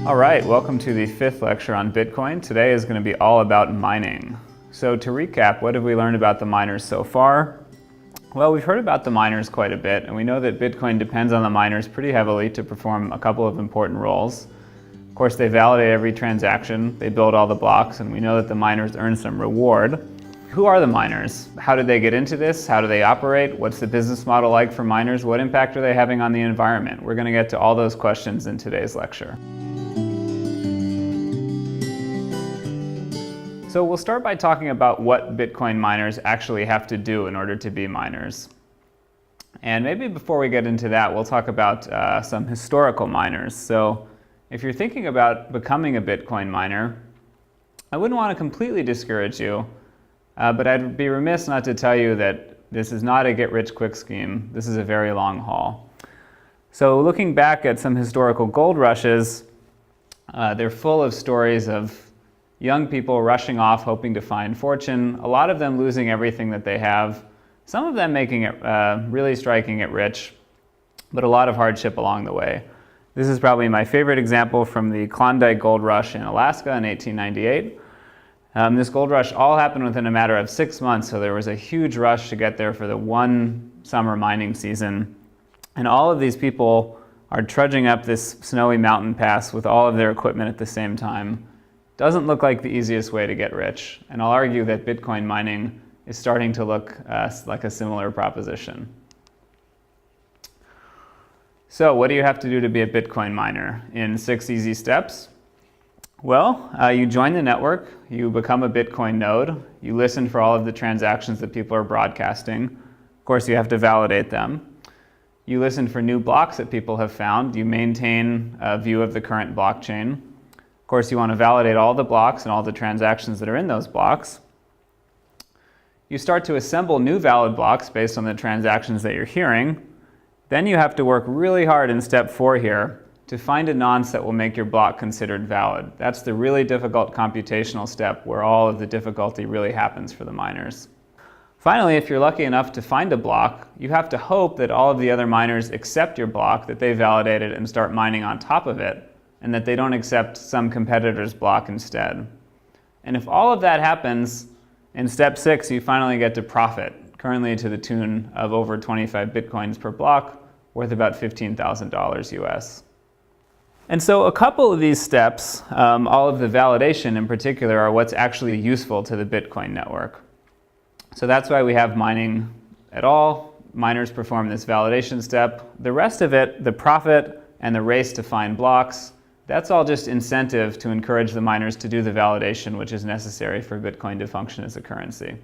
All right, welcome to the 5th lecture on Bitcoin. Today is going to be all about mining. So to recap, what have we learned about the miners so far? Well, we've heard about the miners quite a bit, and we know that Bitcoin depends on the miners pretty heavily to perform a couple of important roles. Of course, they validate every transaction, they build all the blocks, and we know that the miners earn some reward. Who are the miners? How did they get into this? How do they operate? What's the business model like for miners? What impact are they having on the environment? We're going to get to all those questions in today's lecture. So we'll start by talking about what Bitcoin miners actually have to do in order to be miners. And maybe before we get into that, we'll talk about some historical miners. So if you're thinking about becoming a Bitcoin miner, I wouldn't want to completely discourage you, but I'd be remiss not to tell you that this is not a get-rich-quick scheme. This is a very long haul. So looking back at some historical gold rushes, they're full of stories of young people rushing off hoping to find fortune, a lot of them losing everything that they have, some of them making it really striking it rich, but a lot of hardship along the way. This is probably my favorite example from the Klondike gold rush in Alaska in 1898. This gold rush all happened within a matter of 6 months, so there was a huge rush to get there for the one summer mining season. And all of these people are trudging up this snowy mountain pass with all of their equipment at the same time. Doesn't look like the easiest way to get rich, and I'll argue that Bitcoin mining is starting to look like a similar proposition. So what do you have to do to be a Bitcoin miner? In 6 easy steps? Well, you join the network, you become a Bitcoin node, you listen for all of the transactions that people are broadcasting. Of course, you have to validate them. You listen for new blocks that people have found, you maintain a view of the current blockchain. Of course, you want to validate all the blocks and all the transactions that are in those blocks. You start to assemble new valid blocks based on the transactions that you're hearing. Then you have to work really hard in step 4 here to find a nonce that will make your block considered valid. That's the really difficult computational step where all of the difficulty really happens for the miners. Finally, if you're lucky enough to find a block, you have to hope that all of the other miners accept your block, that they validate it and start mining on top of it, and that they don't accept some competitor's block instead. And if all of that happens, in step 6 you finally get to profit, currently to the tune of over 25 Bitcoins per block, worth about $15,000 US. And so a couple of these steps, all of the validation in particular, are what's actually useful to the Bitcoin network. So that's why we have mining at all. Miners perform this validation step. The rest of it, the profit and the race to find blocks, that's all just incentive to encourage the miners to do the validation which is necessary for Bitcoin to function as a currency.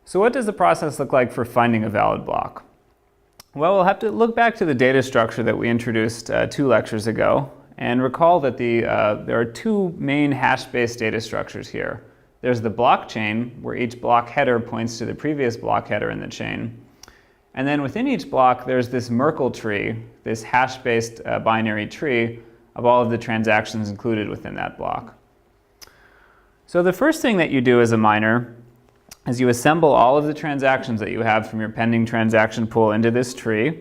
So what does the process look like for finding a valid block? Well, we'll have to look back to the data structure that we introduced 2 lectures ago and recall that there are 2 main hash-based data structures here. There's the blockchain, where each block header points to the previous block header in the chain. And then within each block, there's this Merkle tree, this hash-based binary tree of all of the transactions included within that block. So the first thing that you do as a miner is you assemble all of the transactions that you have from your pending transaction pool into this tree.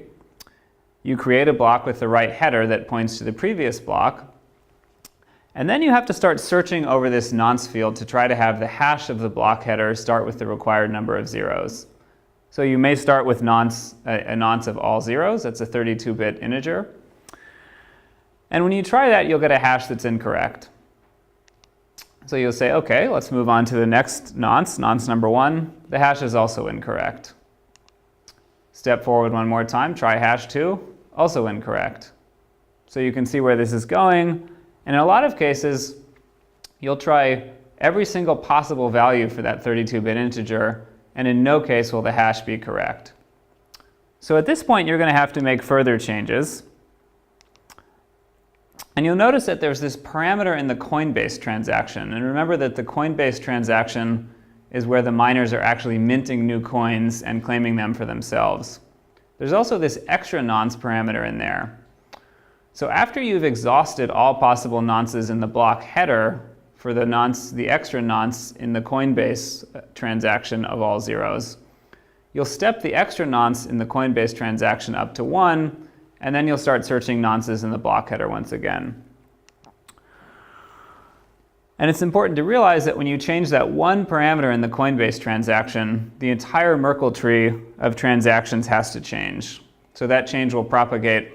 You create a block with the right header that points to the previous block. And then you have to start searching over this nonce field to try to have the hash of the block header start with the required number of zeros. So you may start with a nonce of all zeros. That's a 32-bit integer. And when you try that, you'll get a hash that's incorrect. So you'll say, okay, let's move on to the next nonce, nonce number 1. The hash is also incorrect. Step forward one more time, try hash 2, also incorrect. So you can see where this is going. And in a lot of cases, you'll try every single possible value for that 32-bit integer, and in no case will the hash be correct. So at this point, you're going to have to make further changes. And you'll notice that there's this parameter in the Coinbase transaction. And remember that the Coinbase transaction is where the miners are actually minting new coins and claiming them for themselves. There's also this extra nonce parameter in there. So after you've exhausted all possible nonces in the block header for the extra nonce in the Coinbase transaction of all zeros, you'll step the extra nonce in the Coinbase transaction up to 1, and then you'll start searching nonces in the block header once again. And it's important to realize that when you change that one parameter in the Coinbase transaction, the entire Merkle tree of transactions has to change. So that change will propagate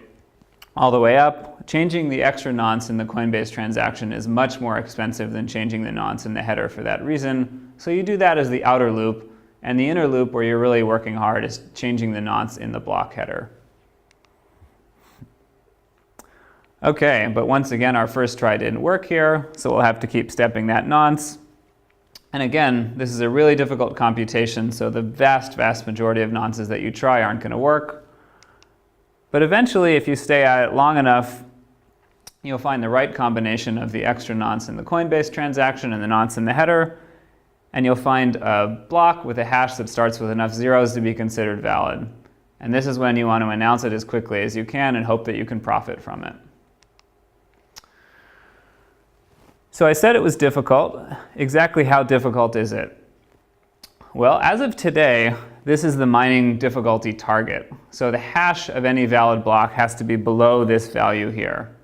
all the way up. Changing the extra nonce in the Coinbase transaction is much more expensive than changing the nonce in the header for that reason. So you do that as the outer loop, and the inner loop where you're really working hard is changing the nonce in the block header. Okay, but once again, our first try didn't work here, so we'll have to keep stepping that nonce. And again, this is a really difficult computation, so the vast majority of nonces that you try aren't going to work. But eventually, if you stay at it long enough, you'll find the right combination of the extra nonce in the Coinbase transaction and the nonce in the header, and you'll find a block with a hash that starts with enough zeros to be considered valid. And this is when you want to announce it as quickly as you can and hope that you can profit from it. So I said it was difficult. Exactly how difficult is it? Well, as of today, this is the mining difficulty target. So the hash of any valid block has to be below this value here.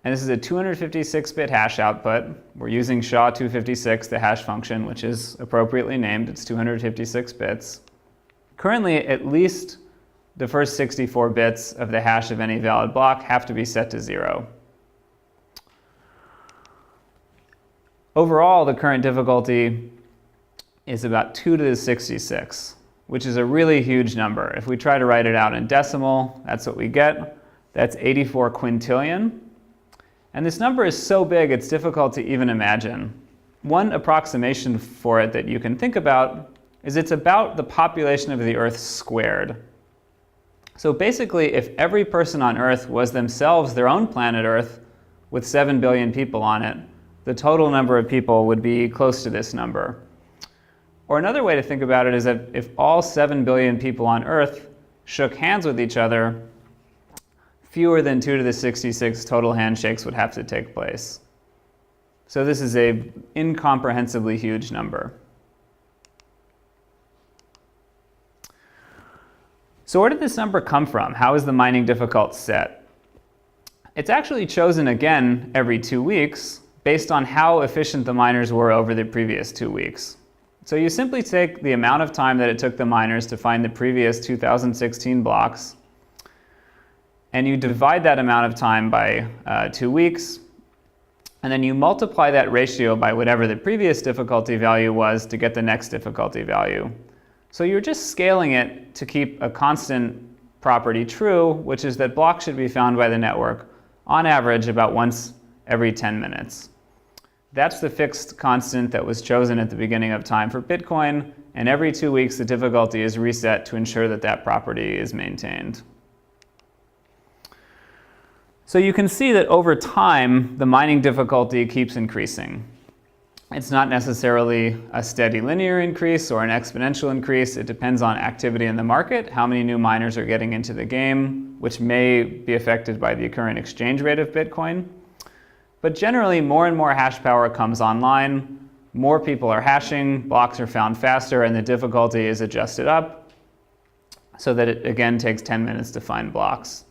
And this is a 256-bit hash output. We're using SHA-256, the hash function, which is appropriately named. It's 256 bits. Currently, at least the first 64 bits of the hash of any valid block have to be set to 0. Overall, the current difficulty is about 2 to the 66, which is a really huge number. If we try to write it out in decimal, that's what we get. That's 84 quintillion. And this number is so big, it's difficult to even imagine. One approximation for it that you can think about is it's about the population of the Earth squared. So basically, if every person on Earth was themselves their own planet Earth with 7 billion people on it, the total number of people would be close to this number. Or another way to think about it is that if all 7 billion people on Earth shook hands with each other, fewer than 2 to the 66 total handshakes would have to take place. So this is an incomprehensibly huge number. So where did this number come from? How is the mining difficult set? It's actually chosen again every 2 weeks based on how efficient the miners were over the previous 2 weeks. So you simply take the amount of time that it took the miners to find the previous 2016 blocks, and you divide that amount of time by 2 weeks, and then you multiply that ratio by whatever the previous difficulty value was to get the next difficulty value. So you're just scaling it to keep a constant property true, which is that blocks should be found by the network on average about once every 10 minutes. That's the fixed constant that was chosen at the beginning of time for Bitcoin, and every 2 weeks the difficulty is reset to ensure that that property is maintained. So you can see that over time, the mining difficulty keeps increasing. It's not necessarily a steady linear increase or an exponential increase. It depends on activity in the market, how many new miners are getting into the game, which may be affected by the current exchange rate of Bitcoin. But generally, more and more hash power comes online, more people are hashing, blocks are found faster, and the difficulty is adjusted up so that it again takes 10 minutes to find blocks.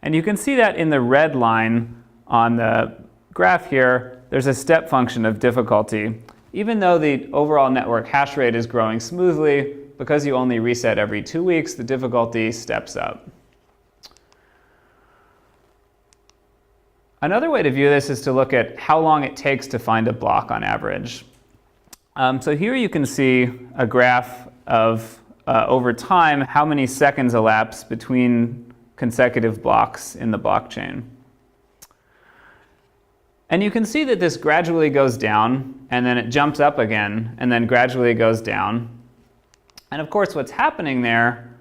And you can see that in the red line on the graph here, there's a step function of difficulty. Even though the overall network hash rate is growing smoothly, because you only reset every 2 weeks, the difficulty steps up. Another way to view this is to look at how long it takes to find a block on average. So here you can see a graph of over time how many seconds elapse between consecutive blocks in the blockchain. And you can see that this gradually goes down, and then it jumps up again, and then gradually goes down. And of course, what's happening there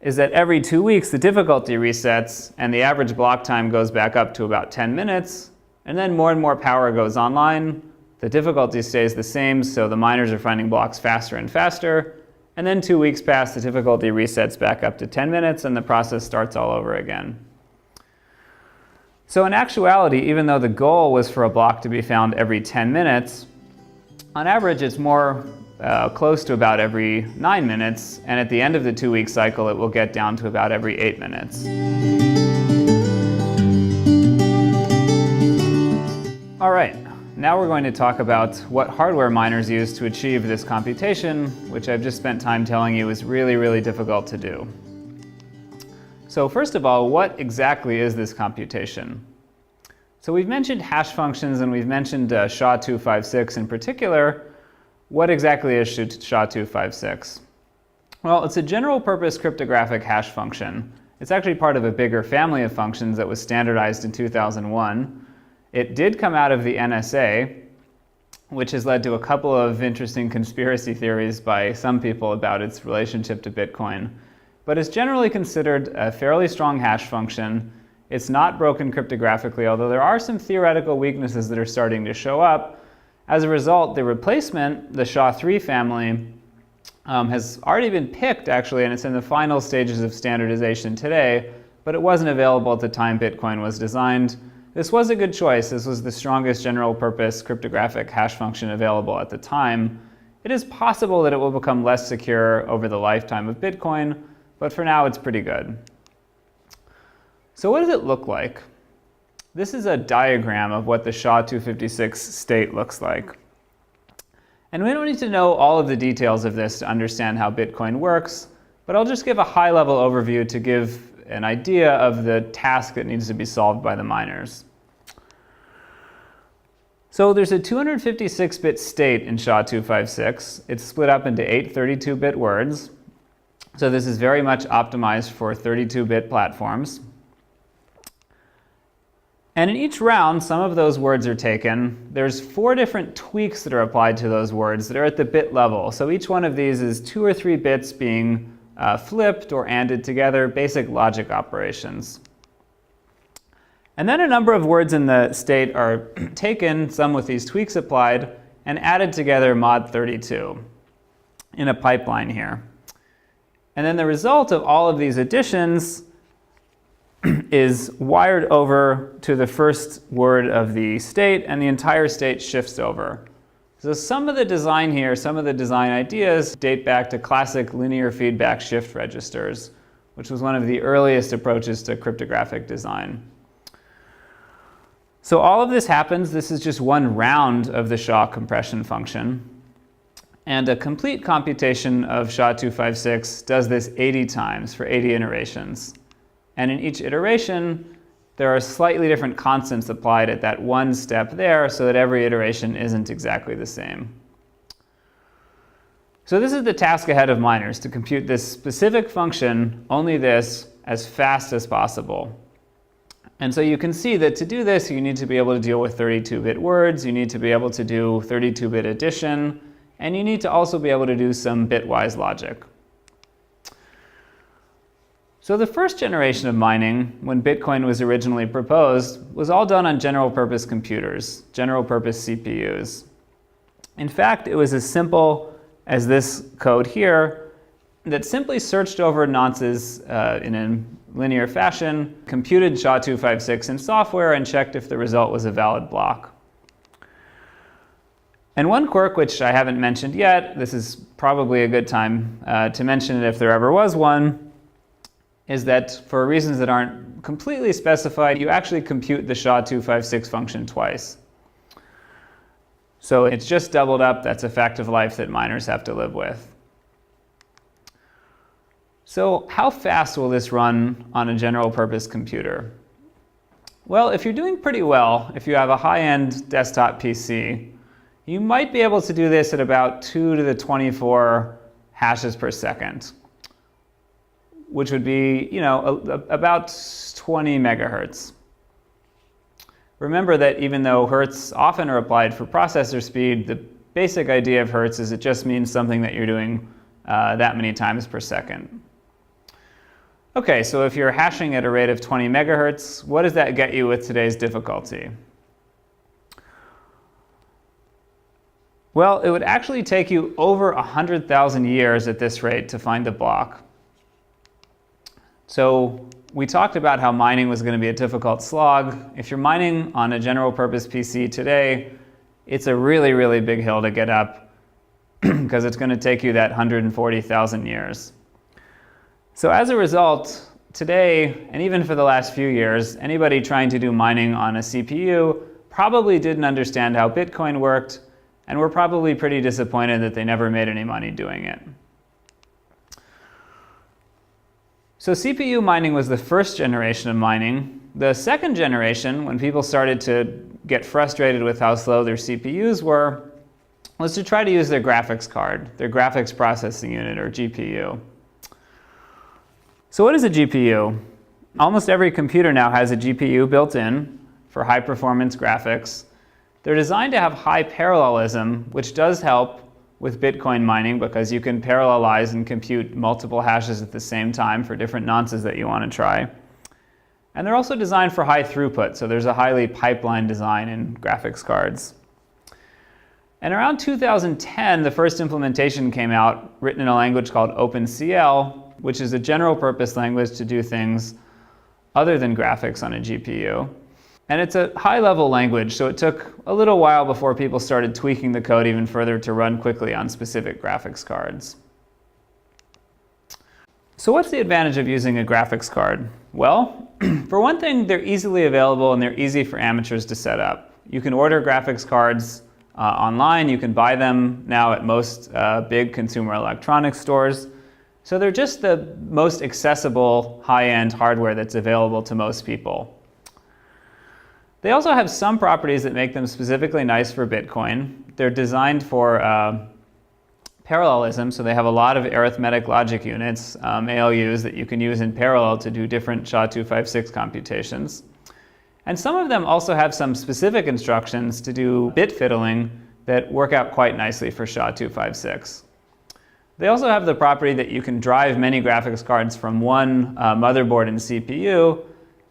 is that every 2 weeks the difficulty resets, and the average block time goes back up to about 10 minutes, and then more and more power goes online. The difficulty stays the same, so the miners are finding blocks faster and faster. And then 2 weeks pass, the difficulty resets back up to 10 minutes, and the process starts all over again. So in actuality, even though the goal was for a block to be found every 10 minutes, on average it's more close to about every 9 minutes, and at the end of the 2 week cycle it will get down to about every 8 minutes. All right. now we're going to talk about what hardware miners use to achieve this computation, which I've just spent time telling you is really, really difficult to do. So first of all, what exactly is this computation? So we've mentioned hash functions and we've mentioned SHA-256 in particular. What exactly is SHA-256? Well, it's a general purpose cryptographic hash function. It's actually part of a bigger family of functions that was standardized in 2001. It did come out of the NSA, which has led to a couple of interesting conspiracy theories by some people about its relationship to Bitcoin. But it's generally considered a fairly strong hash function. It's not broken cryptographically, although there are some theoretical weaknesses that are starting to show up. As a result, the replacement, the SHA-3 family, has already been picked, actually, and it's in the final stages of standardization today, but it wasn't available at the time Bitcoin was designed. This was a good choice. This was the strongest general purpose cryptographic hash function available at the time. It is possible that it will become less secure over the lifetime of Bitcoin, but for now it's pretty good. So what does it look like? This is a diagram of what the SHA-256 state looks like. And we don't need to know all of the details of this to understand how Bitcoin works, but I'll just give a high-level overview to give an idea of the task that needs to be solved by the miners. So there's a 256-bit state in SHA-256. It's split up into 8 32-bit words. So this is very much optimized for 32-bit platforms. And in each round, some of those words are taken. There's 4 different tweaks that are applied to those words that are at the bit level. So each one of these is 2 or 3 bits being flipped or ANDed together, basic logic operations. And then a number of words in the state are taken, some with these tweaks applied, and added together mod 32 in a pipeline here. And then the result of all of these additions is wired over to the first word of the state, and the entire state shifts over. So some of the design here, some of the design ideas date back to classic linear feedback shift registers, which was one of the earliest approaches to cryptographic design. So all of this happens. This is just one round of the SHA compression function. And a complete computation of SHA-256 does this 80 times for 80 iterations. And in each iteration, there are slightly different constants applied at that one step there so that every iteration isn't exactly the same. So this is the task ahead of miners, to compute this specific function, only this, as fast as possible. And so you can see that to do this, you need to be able to deal with 32-bit words, you need to be able to do 32-bit addition, and you need to also be able to do some bitwise logic. So the first generation of mining, when Bitcoin was originally proposed, was all done on general purpose computers, general purpose CPUs. In fact, it was as simple as this code here that simply searched over nonces in a linear fashion, computed SHA-256 in software, and checked if the result was a valid block. And one quirk, which I haven't mentioned yet, this is probably a good time to mention it if there ever was one, is that for reasons that aren't completely specified, you actually compute the SHA-256 function twice. So it's just doubled up. That's a fact of life that miners have to live with. So how fast will this run on a general purpose computer? Well, if you're doing pretty well, if you have a high-end desktop PC, you might be able to do this at about 2 to the 24 hashes per second, which would be, about 20 megahertz. Remember that even though hertz often are applied for processor speed, the basic idea of hertz is it just means something that you're doing that many times per second. Okay, so if you're hashing at a rate of 20 megahertz, what does that get you with today's difficulty? Well, it would actually take you over 100,000 years at this rate to find a block. So we talked about how mining was going to be a difficult slog. If you're mining on a general purpose PC today, it's a really, really big hill to get up because it's going to take you that 140,000 years. So as a result, today, and even for the last few years, anybody trying to do mining on a CPU probably didn't understand how Bitcoin worked, and were probably pretty disappointed that they never made any money doing it. So CPU mining was the first generation of mining. The second generation, when people started to get frustrated with how slow their CPUs were, was to try to use their graphics card, their graphics processing unit, or GPU. So what is a GPU? Almost every computer now has a GPU built in for high performance graphics. They're designed to have high parallelism, which does help with Bitcoin mining because you can parallelize and compute multiple hashes at the same time for different nonces that you want to try. And they're also designed for high throughput, so there's a highly pipeline design in graphics cards. And around 2010, the first implementation came out, written in a language called OpenCL, which is a general purpose language to do things other than graphics on a GPU. And it's a high-level language, so it took a little while before people started tweaking the code even further to run quickly on specific graphics cards. So what's the advantage of using a graphics card? Well, for one thing, they're easily available and they're easy for amateurs to set up. You can order graphics cards online. You can buy them now at most big consumer electronics stores. So they're just the most accessible high-end hardware that's available to most people. They also have some properties that make them specifically nice for Bitcoin. They're designed for parallelism, so they have a lot of arithmetic logic units, ALUs, that you can use in parallel to do different SHA-256 computations. And some of them also have some specific instructions to do bit fiddling that work out quite nicely for SHA-256. They also have the property that you can drive many graphics cards from one motherboard and CPU,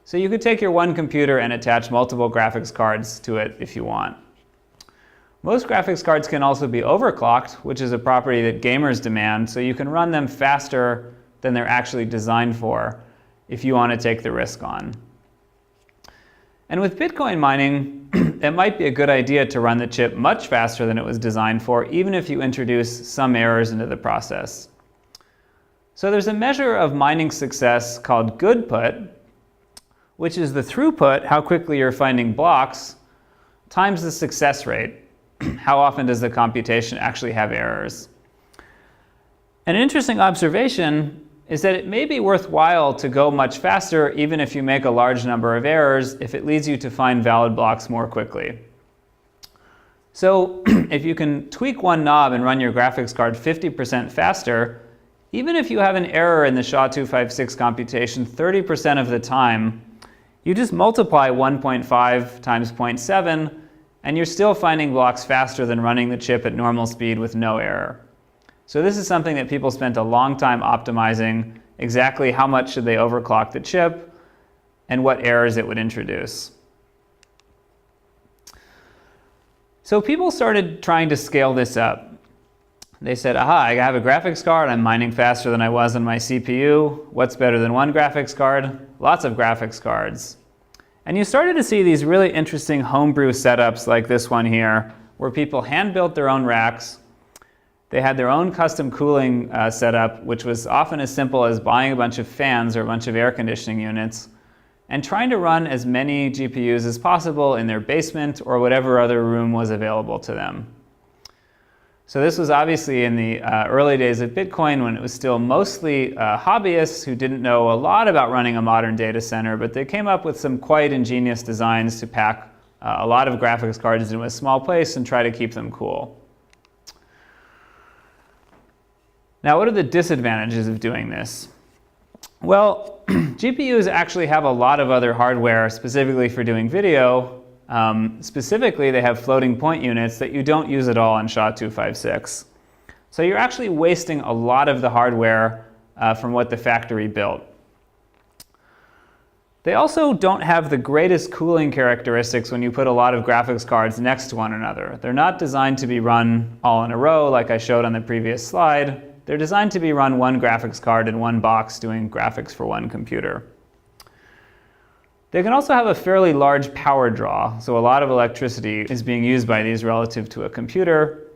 so you could take your one computer and attach multiple graphics cards to it if you want. Most graphics cards can also be overclocked, which is a property that gamers demand, so you can run them faster than they're actually designed for if you want to take the risk on. And with Bitcoin mining, it might be a good idea to run the chip much faster than it was designed for, even if you introduce some errors into the process. So there's a measure of mining success called goodput, which is the throughput, how quickly you're finding blocks, times the success rate. How often does the computation actually have errors? An interesting observation is that it may be worthwhile to go much faster even if you make a large number of errors if it leads you to find valid blocks more quickly. So if you can tweak one knob and run your graphics card 50% faster, even if you have an error in the SHA-256 computation 30% of the time, you just multiply 1.5 times 0.7, and you're still finding blocks faster than running the chip at normal speed with no error. So this is something that people spent a long time optimizing, exactly how much should they overclock the chip and what errors it would introduce. So people started trying to scale this up. They said, aha, I have a graphics card, I'm mining faster than I was on my CPU. What's better than one graphics card? Lots of graphics cards. And you started to see these really interesting homebrew setups like this one here, where people hand-built their own racks. They had their own custom cooling setup, which was often as simple as buying a bunch of fans or a bunch of air conditioning units, and trying to run as many GPUs as possible in their basement or whatever other room was available to them. So this was obviously in the early days of Bitcoin when it was still mostly hobbyists who didn't know a lot about running a modern data center, but they came up with some quite ingenious designs to pack a lot of graphics cards into a small place and try to keep them cool. Now, what are the disadvantages of doing this? Well, GPUs actually have a lot of other hardware specifically for doing video. Specifically, they have floating point units that you don't use at all in SHA-256. So you're actually wasting a lot of the hardware from what the factory built. They also don't have the greatest cooling characteristics when you put a lot of graphics cards next to one another. They're not designed to be run all in a row like I showed on the previous slide. They're designed to be run one graphics card in one box doing graphics for one computer. They can also have a fairly large power draw, so a lot of electricity is being used by these relative to a computer.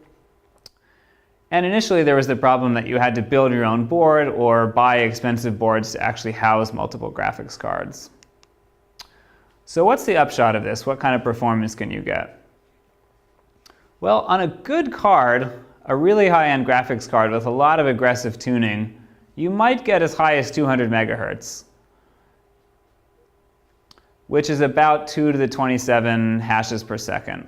And initially there was the problem that you had to build your own board or buy expensive boards to actually house multiple graphics cards. So what's the upshot of this? What kind of performance can you get? Well, on a good card, a really high-end graphics card with a lot of aggressive tuning, you might get as high as 200 megahertz, which is about 2 to the 27 hashes per second.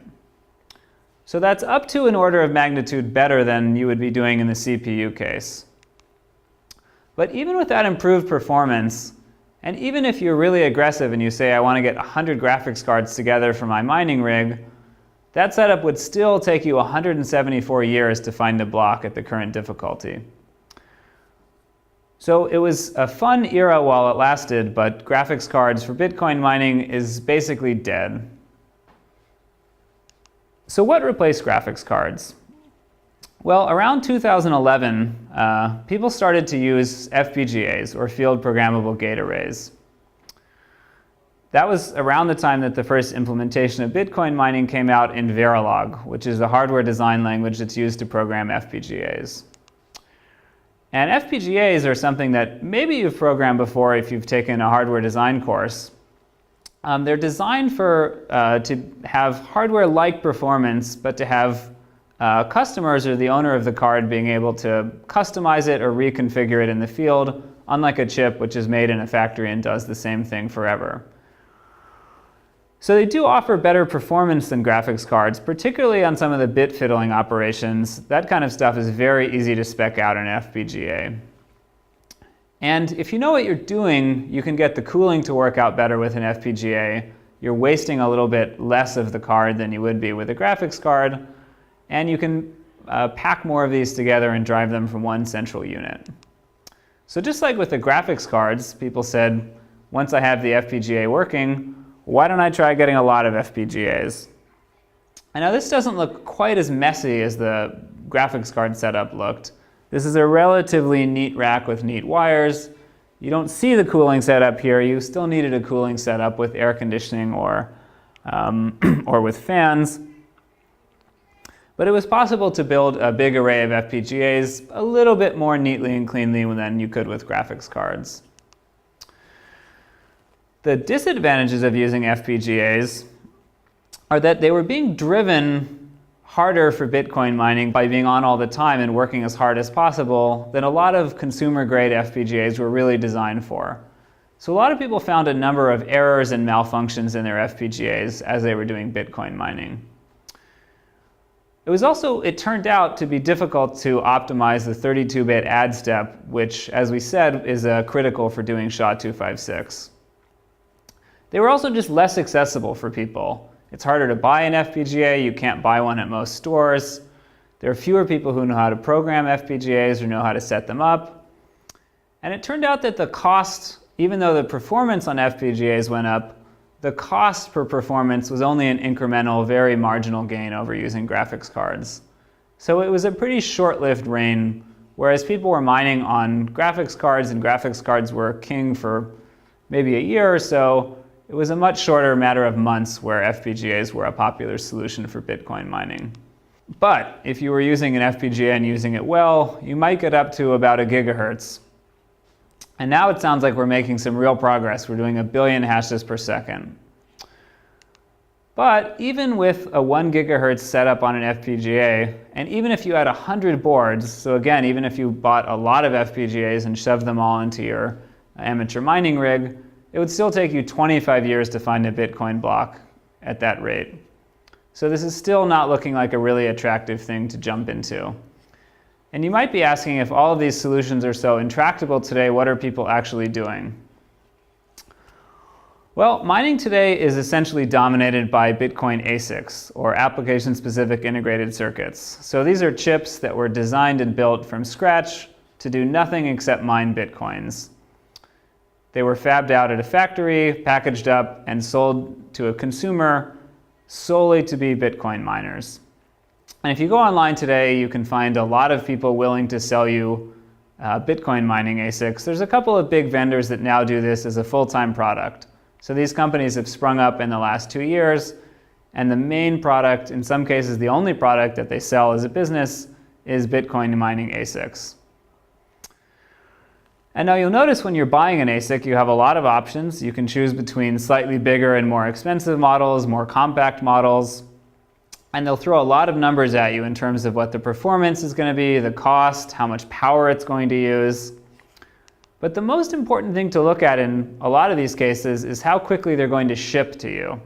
So that's up to an order of magnitude better than you would be doing in the CPU case. But even with that improved performance, and even if you're really aggressive and you say, I want to get 100 graphics cards together for my mining rig, that setup would still take you 174 years to find a block at the current difficulty. So it was a fun era while it lasted, but graphics cards for Bitcoin mining is basically dead. So what replaced graphics cards? Well, around 2011, people started to use FPGAs, or field programmable gate arrays. That was around the time that the first implementation of Bitcoin mining came out in Verilog, which is a hardware design language that's used to program FPGAs. And FPGAs are something that maybe you've programmed before if you've taken a hardware design course. They're designed to have hardware-like performance, but to have customers or the owner of the card being able to customize it or reconfigure it in the field, unlike a chip which is made in a factory and does the same thing forever. So they do offer better performance than graphics cards, particularly on some of the bit fiddling operations. That kind of stuff is very easy to spec out in an FPGA. And if you know what you're doing, you can get the cooling to work out better with an FPGA. You're wasting a little bit less of the card than you would be with a graphics card. And you can pack more of these together and drive them from one central unit. So just like with the graphics cards, people said, once I have the FPGA working, why don't I try getting a lot of FPGAs? And now this doesn't look quite as messy as the graphics card setup looked. This is a relatively neat rack with neat wires. You don't see the cooling setup here. You still needed a cooling setup with air conditioning or with fans. But it was possible to build a big array of FPGAs a little bit more neatly and cleanly than you could with graphics cards. The disadvantages of using FPGAs are that they were being driven harder for Bitcoin mining by being on all the time and working as hard as possible than a lot of consumer-grade FPGAs were really designed for. So a lot of people found a number of errors and malfunctions in their FPGAs as they were doing Bitcoin mining. It turned out to be difficult to optimize the 32-bit add step, which, as we said, is critical for doing SHA-256. They were also just less accessible for people. It's harder to buy an FPGA. You can't buy one at most stores. There are fewer people who know how to program FPGAs or know how to set them up. And it turned out that the cost, even though the performance on FPGAs went up, the cost per performance was only an incremental, very marginal gain over using graphics cards. So it was a pretty short-lived reign, whereas people were mining on graphics cards and graphics cards were king for maybe a year or so. It was a much shorter matter of months where FPGAs were a popular solution for Bitcoin mining. But if you were using an FPGA and using it well, you might get up to about 1 gigahertz. And now it sounds like we're making some real progress. We're doing 1 billion hashes per second. But even with a 1 gigahertz setup on an FPGA, and even if you had 100 boards, so again, even if you bought a lot of FPGAs and shoved them all into your amateur mining rig, it would still take you 25 years to find a Bitcoin block at that rate. So this is still not looking like a really attractive thing to jump into. And you might be asking, if all of these solutions are so intractable today, what are people actually doing? Well, mining today is essentially dominated by Bitcoin ASICs, or application-specific integrated circuits. So these are chips that were designed and built from scratch to do nothing except mine Bitcoins. They were fabbed out at a factory, packaged up, and sold to a consumer solely to be Bitcoin miners. And if you go online today, you can find a lot of people willing to sell you Bitcoin mining ASICs. There's a couple of big vendors that now do this as a full-time product. So these companies have sprung up in the last 2 years, and the main product, in some cases the only product that they sell as a business, is Bitcoin mining ASICs. And now you'll notice when you're buying an ASIC, you have a lot of options. You can choose between slightly bigger and more expensive models, more compact models, and they'll throw a lot of numbers at you in terms of what the performance is going to be, the cost, how much power it's going to use. But the most important thing to look at in a lot of these cases is how quickly they're going to ship to you.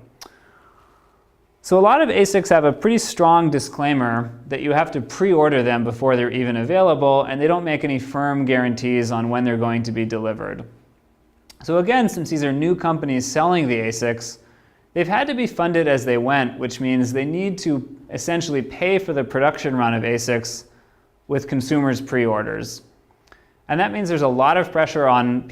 So a lot of ASICs have a pretty strong disclaimer that you have to pre-order them before they're even available, and they don't make any firm guarantees on when they're going to be delivered. So again, since these are new companies selling the ASICs, they've had to be funded as they went, which means they need to essentially pay for the production run of ASICs with consumers' pre-orders. And that means there's a lot of pressure on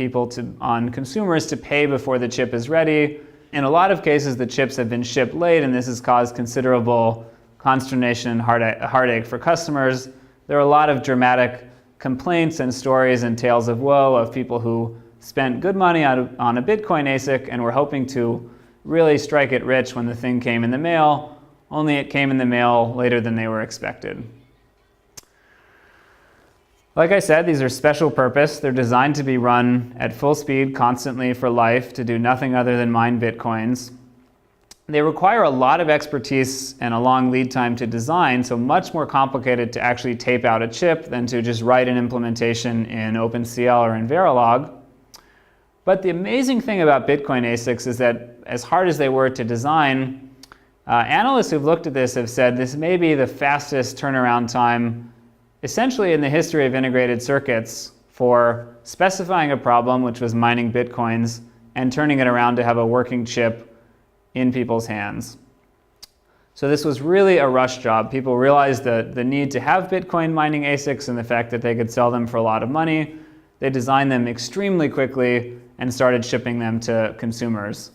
on consumers to pay before the chip is ready. In a lot of cases, the chips have been shipped late, and this has caused considerable consternation and heartache for customers. There are a lot of dramatic complaints and stories and tales of woe of people who spent good money on a Bitcoin ASIC and were hoping to really strike it rich when the thing came in the mail, only it came in the mail later than they were expected. Like I said, these are special purpose. They're designed to be run at full speed constantly for life to do nothing other than mine Bitcoins. They require a lot of expertise and a long lead time to design, so much more complicated to actually tape out a chip than to just write an implementation in OpenCL or in Verilog. But the amazing thing about Bitcoin ASICs is that as hard as they were to design, analysts who've looked at this have said this may be the fastest turnaround time essentially in the history of integrated circuits for specifying a problem, which was mining Bitcoins, and turning it around to have a working chip in people's hands. So this was really a rush job. People realized the need to have Bitcoin mining ASICs and the fact that they could sell them for a lot of money. They designed them extremely quickly and started shipping them to consumers.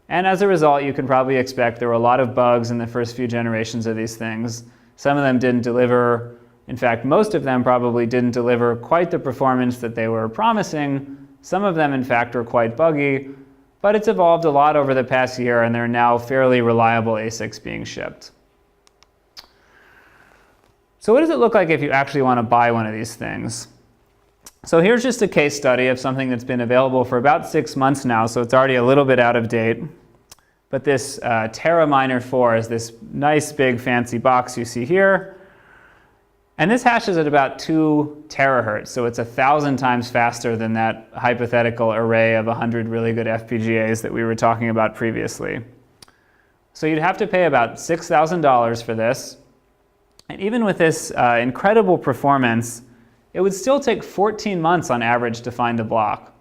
And as a result, you can probably expect there were a lot of bugs in the first few generations of these things. Some of them didn't deliver. In fact, most of them probably didn't deliver quite the performance that they were promising. Some of them, in fact, were quite buggy. But it's evolved a lot over the past year, and there are now fairly reliable ASICs being shipped. So what does it look like if you actually want to buy one of these things? So here's just a case study of something that's been available for about 6 months now, so it's already a little bit out of date. But this TerraMiner 4 is this nice big fancy box you see here. And this hashes at about 2 terahertz, so it's 1,000 times faster than that hypothetical array of 100 really good FPGAs that we were talking about previously. So you'd have to pay about $6,000 for this. And even with this incredible performance, it would still take 14 months on average to find a block.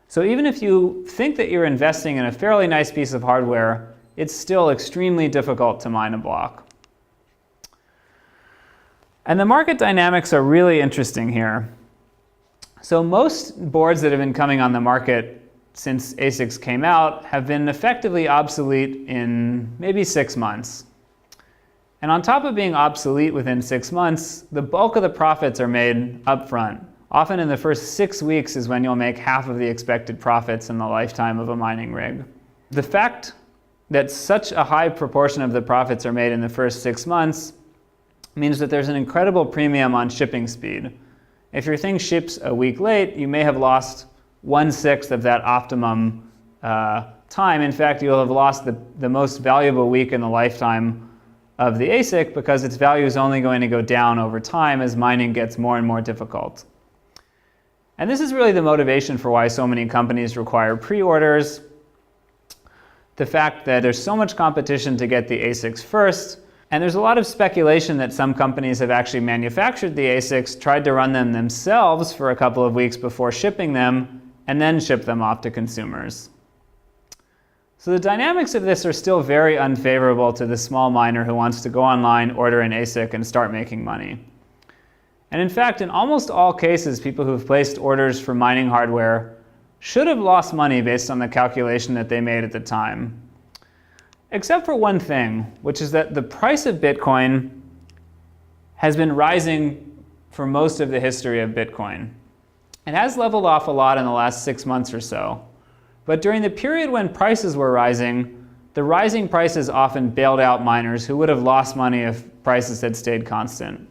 So even if you think that you're investing in a fairly nice piece of hardware, it's still extremely difficult to mine a block. And the market dynamics are really interesting here. So most boards that have been coming on the market since ASICs came out have been effectively obsolete in maybe 6 months. And on top of being obsolete within 6 months, the bulk of the profits are made upfront. Often in the first 6 weeks is when you'll make half of the expected profits in the lifetime of a mining rig. The fact that such a high proportion of the profits are made in the first 6 months means that there's an incredible premium on shipping speed. If your thing ships a week late, you may have lost 1/6 of that optimum time. In fact, you'll have lost the most valuable week in the lifetime of the ASIC because its value is only going to go down over time as mining gets more and more difficult. And this is really the motivation for why so many companies require pre-orders. The fact that there's so much competition to get the ASICs first, and there's a lot of speculation that some companies have actually manufactured the ASICs, tried to run them themselves for a couple of weeks before shipping them, and then ship them off to consumers. So the dynamics of this are still very unfavorable to the small miner who wants to go online, order an ASIC, and start making money. And in fact, in almost all cases, people who've placed orders for mining hardware should have lost money based on the calculation that they made at the time. Except for one thing, which is that the price of Bitcoin has been rising for most of the history of Bitcoin. It has leveled off a lot in the last 6 months or so. But during the period when prices were rising, the rising prices often bailed out miners who would have lost money if prices had stayed constant.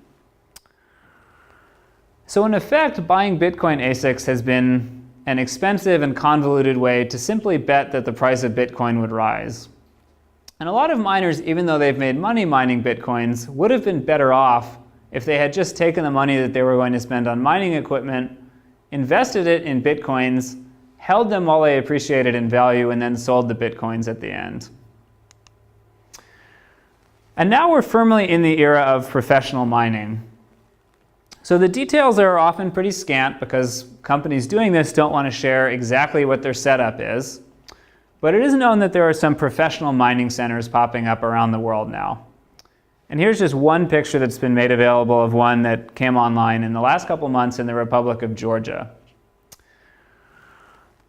So in effect, buying Bitcoin ASICs has been an expensive and convoluted way to simply bet that the price of Bitcoin would rise. And a lot of miners, even though they've made money mining Bitcoins, would have been better off if they had just taken the money that they were going to spend on mining equipment, invested it in Bitcoins, held them while they appreciated in value, and then sold the Bitcoins at the end. And now we're firmly in the era of professional mining. So the details are often pretty scant because companies doing this don't want to share exactly what their setup is. But it is known that there are some professional mining centers popping up around the world now. And here's just one picture that's been made available of one that came online in the last couple months in the Republic of Georgia.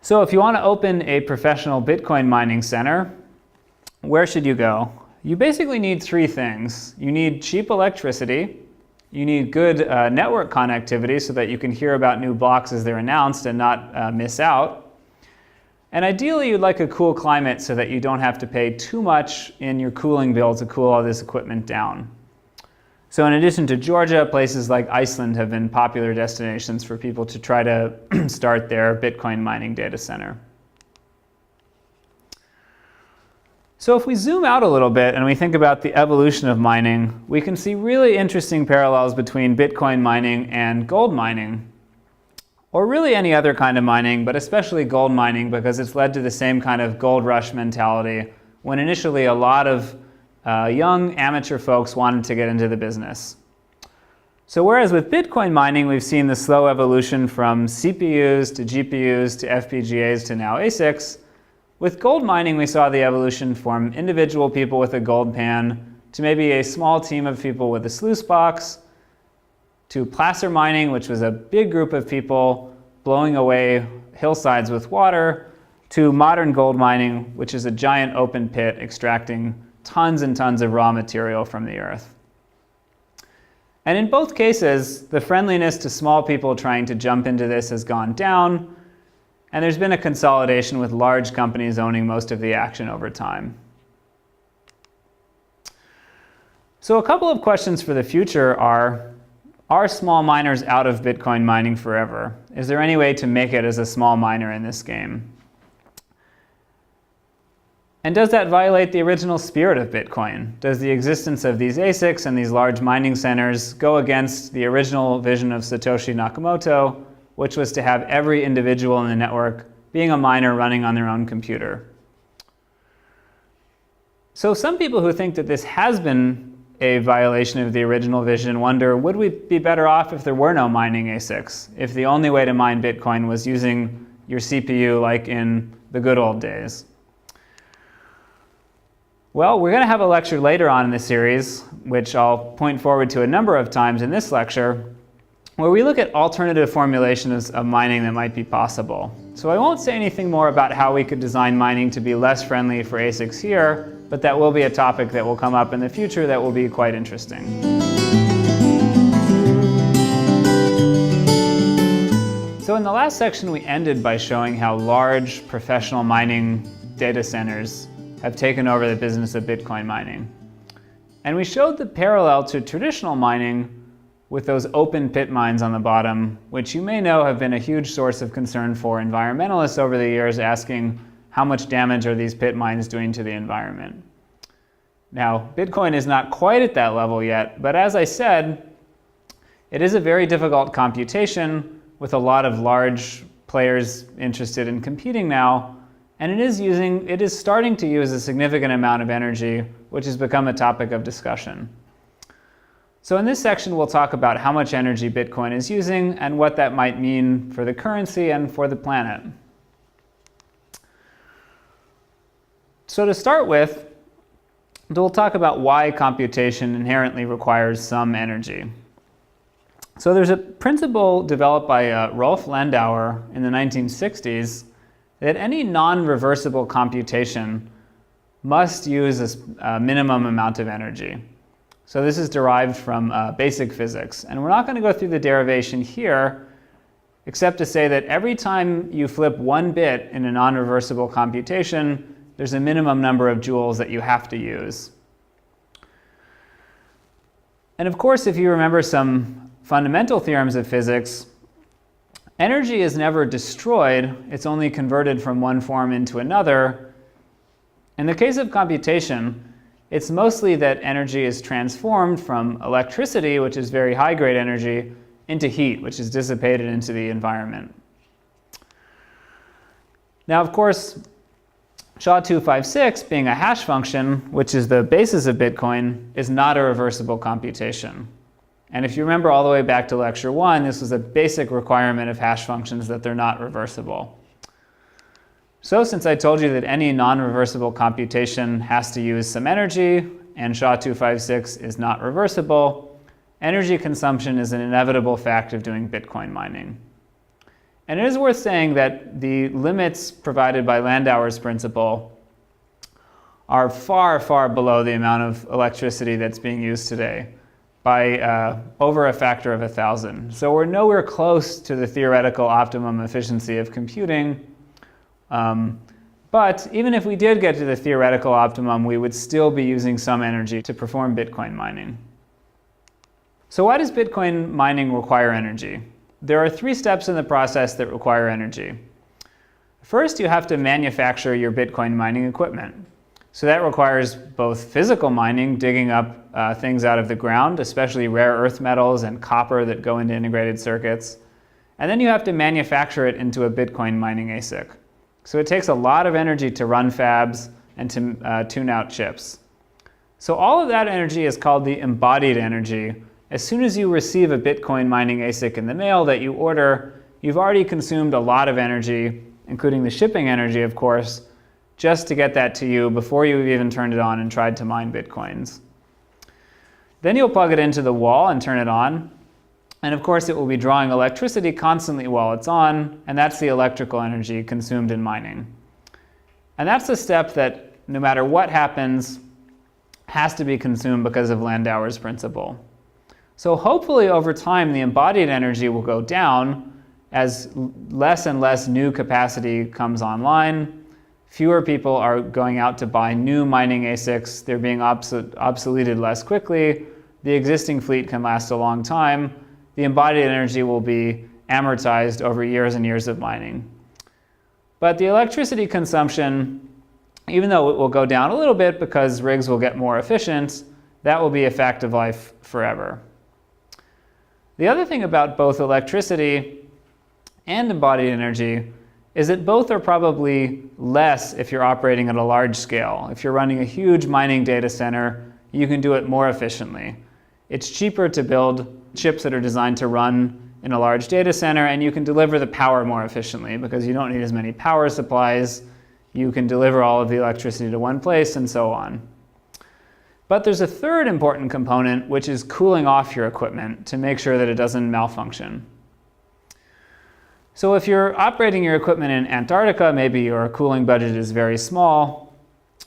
So if you want to open a professional Bitcoin mining center, where should you go? You basically need three things. You need cheap electricity, you need good network connectivity so that you can hear about new blocks as they're announced and not miss out. And ideally, you'd like a cool climate so that you don't have to pay too much in your cooling bill to cool all this equipment down. So in addition to Georgia, places like Iceland have been popular destinations for people to try to start their Bitcoin mining data center. So if we zoom out a little bit and we think about the evolution of mining, we can see really interesting parallels between Bitcoin mining and gold mining, or really any other kind of mining, but especially gold mining because it's led to the same kind of gold rush mentality when initially a lot of young amateur folks wanted to get into the business. So whereas with Bitcoin mining, we've seen the slow evolution from CPUs to GPUs to FPGAs to now ASICs, with gold mining, we saw the evolution from individual people with a gold pan to maybe a small team of people with a sluice box, to placer mining, which was a big group of people blowing away hillsides with water, to modern gold mining, which is a giant open pit extracting tons and tons of raw material from the earth. And in both cases, the friendliness to small people trying to jump into this has gone down, and there's been a consolidation with large companies owning most of the action over time. So a couple of questions for the future are small miners out of Bitcoin mining forever? Is there any way to make it as a small miner in this game? And does that violate the original spirit of Bitcoin? Does the existence of these ASICs and these large mining centers go against the original vision of Satoshi Nakamoto, which was to have every individual in the network being a miner running on their own computer? So some people who think that this has been a violation of the original vision wonder, would we be better off if there were no mining ASICs? If the only way to mine Bitcoin was using your CPU like in the good old days? Well, we're going to have a lecture later on in the series, which I'll point forward to a number of times in this lecture, where we look at alternative formulations of mining that might be possible. So I won't say anything more about how we could design mining to be less friendly for ASICs here, but that will be a topic that will come up in the future that will be quite interesting. So in the last section, we ended by showing how large professional mining data centers have taken over the business of Bitcoin mining. And we showed the parallel to traditional mining with those open pit mines on the bottom, which you may know have been a huge source of concern for environmentalists over the years, asking how much damage are these pit mines doing to the environment. Now, Bitcoin is not quite at that level yet, but as I said, it is a very difficult computation with a lot of large players interested in competing now, and it is starting to use a significant amount of energy, which has become a topic of discussion. So in this section, we'll talk about how much energy Bitcoin is using and what that might mean for the currency and for the planet. So to start with, we'll talk about why computation inherently requires some energy. So there's a principle developed by Rolf Landauer in the 1960s that any non-reversible computation must use a minimum amount of energy. So this is derived from basic physics. And we're not going to go through the derivation here, except to say that every time you flip one bit in a non-reversible computation, there's a minimum number of joules that you have to use. And of course, if you remember some fundamental theorems of physics, energy is never destroyed, it's only converted from one form into another. In the case of computation, it's mostly that energy is transformed from electricity, which is very high-grade energy, into heat, which is dissipated into the environment. Now, of course, SHA-256, being a hash function, which is the basis of Bitcoin, is not a reversible computation. And if you remember all the way back to lecture 1, this was a basic requirement of hash functions that they're not reversible. So since I told you that any non-reversible computation has to use some energy, and SHA-256 is not reversible, energy consumption is an inevitable fact of doing Bitcoin mining. And it is worth saying that the limits provided by Landauer's principle are far, far below the amount of electricity that's being used today, by over a factor of 1,000. So we're nowhere close to the theoretical optimum efficiency of computing. But even if we did get to the theoretical optimum, we would still be using some energy to perform Bitcoin mining. So why does Bitcoin mining require energy? There are 3 steps in the process that require energy. First, you have to manufacture your Bitcoin mining equipment. So that requires both physical mining, digging up things out of the ground, especially rare earth metals and copper that go into integrated circuits. And then you have to manufacture it into a Bitcoin mining ASIC. So it takes a lot of energy to run fabs and to tune out chips. So all of that energy is called the embodied energy. As soon as you receive a Bitcoin mining ASIC in the mail that you order, you've already consumed a lot of energy, including the shipping energy, of course, just to get that to you before you've even turned it on and tried to mine Bitcoins. Then you'll plug it into the wall and turn it on. And of course, it will be drawing electricity constantly while it's on, and that's the electrical energy consumed in mining. And that's a step that, no matter what happens, has to be consumed because of Landauer's principle. So hopefully, over time, the embodied energy will go down as less and less new capacity comes online. Fewer people are going out to buy new mining ASICs. They're being obsoleted less quickly. The existing fleet can last a long time. The embodied energy will be amortized over years and years of mining. But the electricity consumption, even though it will go down a little bit because rigs will get more efficient, that will be a fact of life forever. The other thing about both electricity and embodied energy is that both are probably less if you're operating at a large scale. If you're running a huge mining data center, you can do it more efficiently. It's cheaper to build chips that are designed to run in a large data center, and you can deliver the power more efficiently because you don't need as many power supplies. You can deliver all of the electricity to one place, and so on. But there's a third important component, which is cooling off your equipment to make sure that it doesn't malfunction. So if you're operating your equipment in Antarctica, maybe your cooling budget is very small,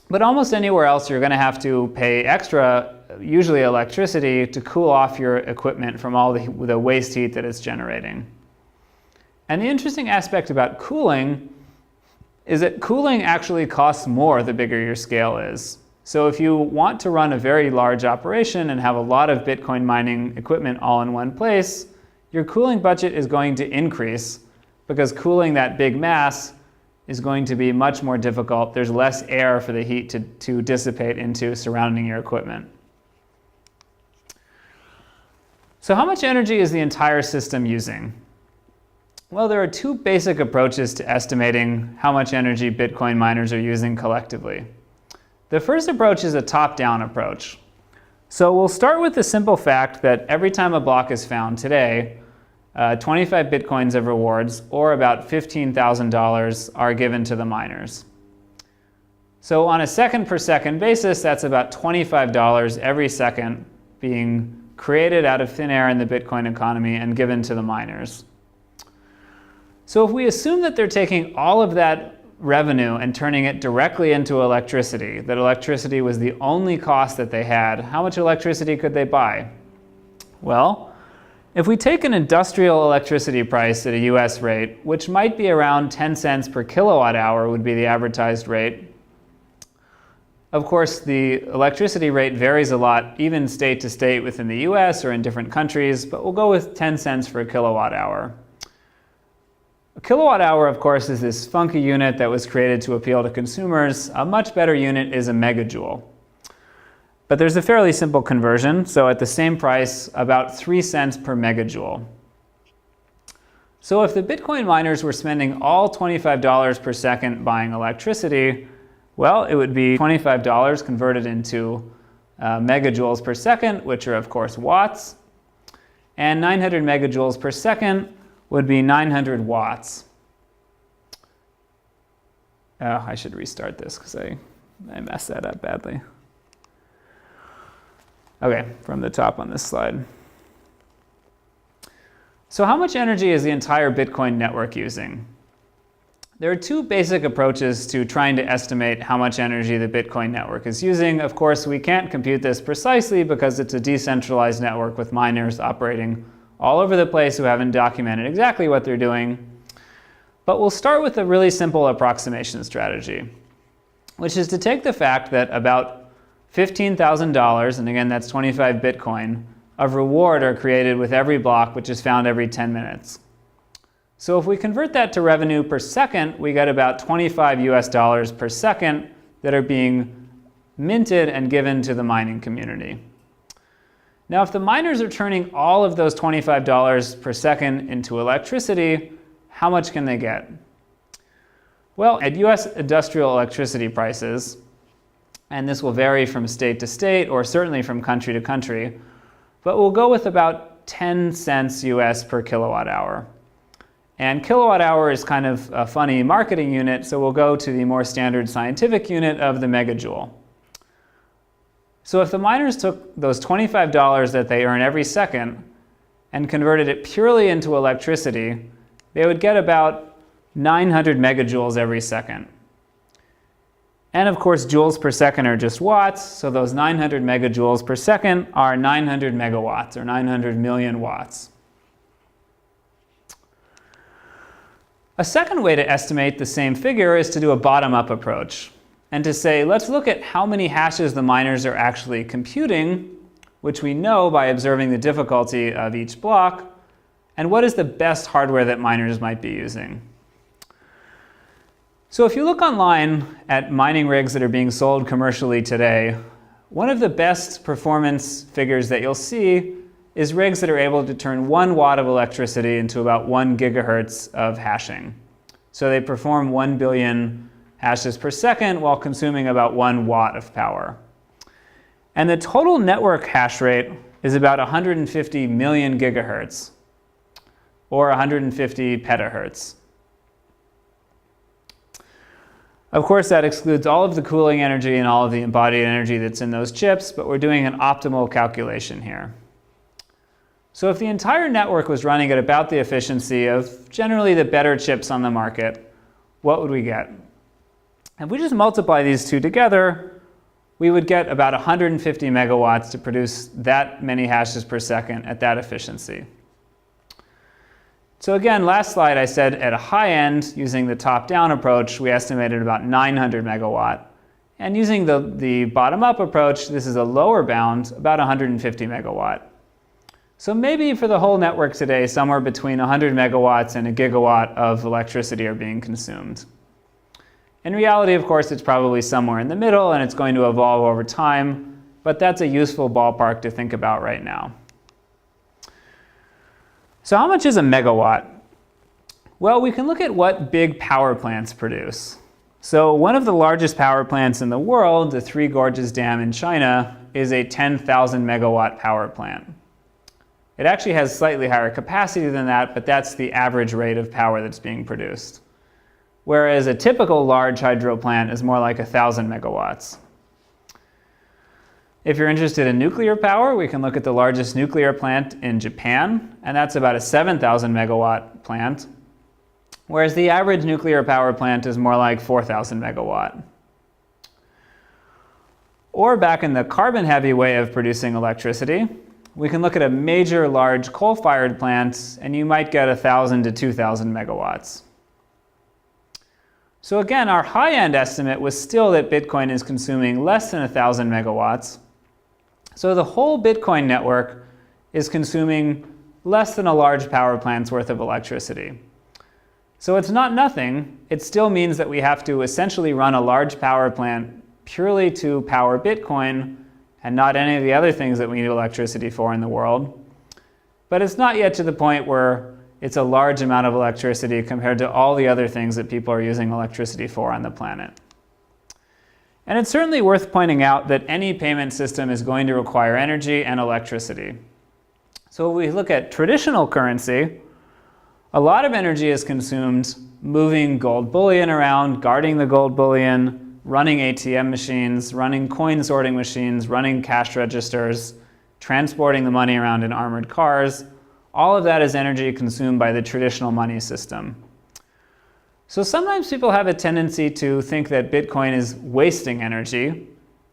but almost anywhere else you're going to have to pay extra, usually electricity, to cool off your equipment from all the waste heat that it's generating. And the interesting aspect about cooling is that cooling actually costs more the bigger your scale is. So if you want to run a very large operation and have a lot of Bitcoin mining equipment all in one place, your cooling budget is going to increase because cooling that big mass is going to be much more difficult. There's less air for the heat to dissipate into surrounding your equipment. So how much energy is the entire system using? Well, there are 2 basic approaches to estimating how much energy Bitcoin miners are using collectively. The first approach is a top-down approach. So we'll start with the simple fact that every time a block is found today, 25 Bitcoins of rewards, or about $15,000, are given to the miners. So on a second per second basis, that's about $25 every second being created out of thin air in the Bitcoin economy and given to the miners. So if we assume that they're taking all of that revenue and turning it directly into electricity, that electricity was the only cost that they had, how much electricity could they buy? Well, if we take an industrial electricity price at a US rate, which might be around 10 cents per kilowatt hour would be the advertised rate, Of course, the electricity rate varies a lot, even state to state within the US or in different countries, but we'll go with 10 cents for a kilowatt hour. A kilowatt hour, of course, is this funky unit that was created to appeal to consumers. A much better unit is a megajoule. But there's a fairly simple conversion, so at the same price, about 3 cents per megajoule. So if the Bitcoin miners were spending all $25 per second buying electricity, well, it would be $25 converted into megajoules per second, which are, of course, watts. And 900 megajoules per second would be 900 watts. I should restart this because I messed that up badly. Okay, from the top on this slide. So how much energy is the entire Bitcoin network using? There are two basic approaches to trying to estimate how much energy the Bitcoin network is using. Of course, we can't compute this precisely because it's a decentralized network with miners operating all over the place who haven't documented exactly what they're doing. But we'll start with a really simple approximation strategy, which is to take the fact that about $15,000, and again that's 25 Bitcoin, of reward are created with every block, which is found every 10 minutes. So if we convert that to revenue per second, we get about 25 US dollars per second that are being minted and given to the mining community. Now, if the miners are turning all of those $25 per second into electricity, how much can they get? Well, at US industrial electricity prices, and this will vary from state to state or certainly from country to country, but we'll go with about 10 cents US per kilowatt hour. And kilowatt hour is kind of a funny marketing unit, so we'll go to the more standard scientific unit of the megajoule. So if the miners took those $25 that they earn every second and converted it purely into electricity, they would get about 900 megajoules every second. And of course, joules per second are just watts, so those 900 megajoules per second are 900 megawatts, or 900 million watts. A second way to estimate the same figure is to do a bottom-up approach, and to say, let's look at how many hashes the miners are actually computing, which we know by observing the difficulty of each block, and what is the best hardware that miners might be using. So if you look online at mining rigs that are being sold commercially today, one of the best performance figures that you'll see is rigs that are able to turn 1 watt of electricity into about 1 gigahertz of hashing. So they perform 1 billion hashes per second while consuming about 1 watt of power. And the total network hash rate is about 150 million gigahertz, or 150 petahertz. Of course, that excludes all of the cooling energy and all of the embodied energy that's in those chips, but we're doing an optimal calculation here. So if the entire network was running at about the efficiency of generally the better chips on the market, what would we get? If we just multiply these two together, we would get about 150 megawatts to produce that many hashes per second at that efficiency. So again, last slide I said at a high end, using the top-down approach, we estimated about 900 megawatt. And using the bottom-up approach, this is a lower bound, about 150 megawatt. So maybe for the whole network today, somewhere between 100 megawatts and a gigawatt of electricity are being consumed. In reality, of course, it's probably somewhere in the middle, and it's going to evolve over time, but that's a useful ballpark to think about right now. So how much is a megawatt? Well, we can look at what big power plants produce. So one of the largest power plants in the world, the Three Gorges Dam in China, is a 10,000 megawatt power plant. It actually has slightly higher capacity than that, but that's the average rate of power that's being produced. Whereas a typical large hydro plant is more like 1,000 megawatts. If you're interested in nuclear power, we can look at the largest nuclear plant in Japan, and that's about a 7,000 megawatt plant, whereas the average nuclear power plant is more like 4,000 megawatt. Or back in the carbon-heavy way of producing electricity, we can look at a major large coal-fired plant, and you might get 1,000 to 2,000 megawatts. So again, our high-end estimate was still that Bitcoin is consuming less than 1,000 megawatts. So the whole Bitcoin network is consuming less than a large power plant's worth of electricity. So it's not nothing. It still means that we have to essentially run a large power plant purely to power Bitcoin and not any of the other things that we need electricity for in the world. But it's not yet to the point where it's a large amount of electricity compared to all the other things that people are using electricity for on the planet. And it's certainly worth pointing out that any payment system is going to require energy and electricity. So when we look at traditional currency, a lot of energy is consumed moving gold bullion around, guarding the gold bullion, running ATM machines, running coin sorting machines, running cash registers, transporting the money around in armored cars. All of that is energy consumed by the traditional money system. So sometimes people have a tendency to think that Bitcoin is wasting energy